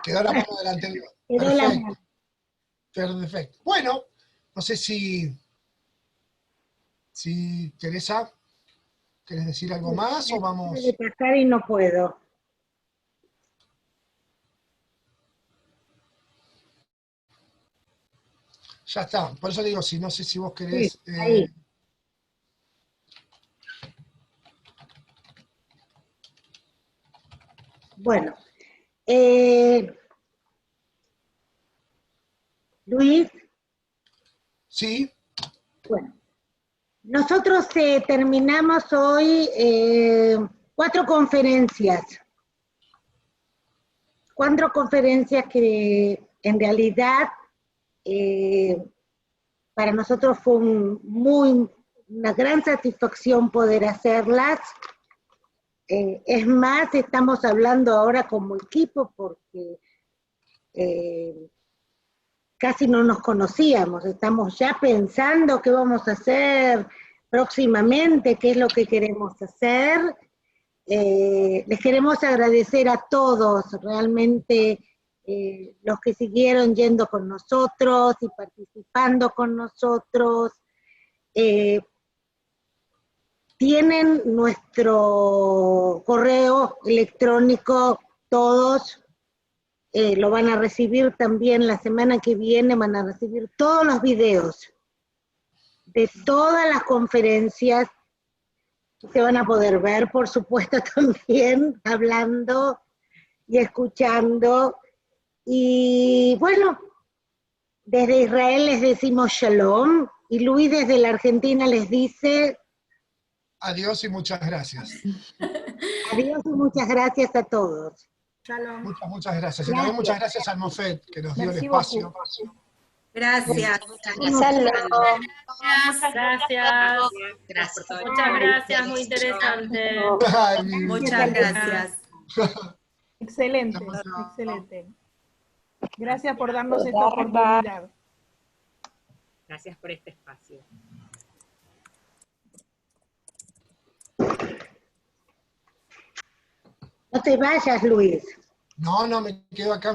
Quedó la mano del anterior. Quedó la mano. Perfecto. Bueno, no sé si Teresa, ¿querés decir algo más o vamos? De pasar y no puedo. Ya está, por eso digo, no sé si vos querés... Sí, ahí. Bueno, Luis. Sí. Bueno, nosotros terminamos hoy 4 conferencias. 4 conferencias que en realidad para nosotros fue una gran satisfacción poder hacerlas. Es más, estamos hablando ahora como equipo porque casi no nos conocíamos, estamos ya pensando qué vamos a hacer próximamente, qué es lo que queremos hacer. Les queremos agradecer a todos, realmente los que siguieron yendo con nosotros y participando con nosotros. Tienen nuestro correo electrónico, todos lo van a recibir también la semana que viene, van a recibir todos los videos de todas las conferencias, se van a poder ver, por supuesto, también, hablando y escuchando. Y bueno, desde Israel les decimos shalom, y Luis desde la Argentina les dice... Adiós y muchas gracias. Adiós y muchas gracias a todos. Shalom. Muchas gracias. Y también muchas gracias al Mofet, que nos dio el espacio. Gracias. Muchas gracias, muy interesante. Muchas gracias. Excelente, excelente. Gracias por darnos esta oportunidad. Gracias por este espacio. No te vayas, Luis. No, me quedo acá,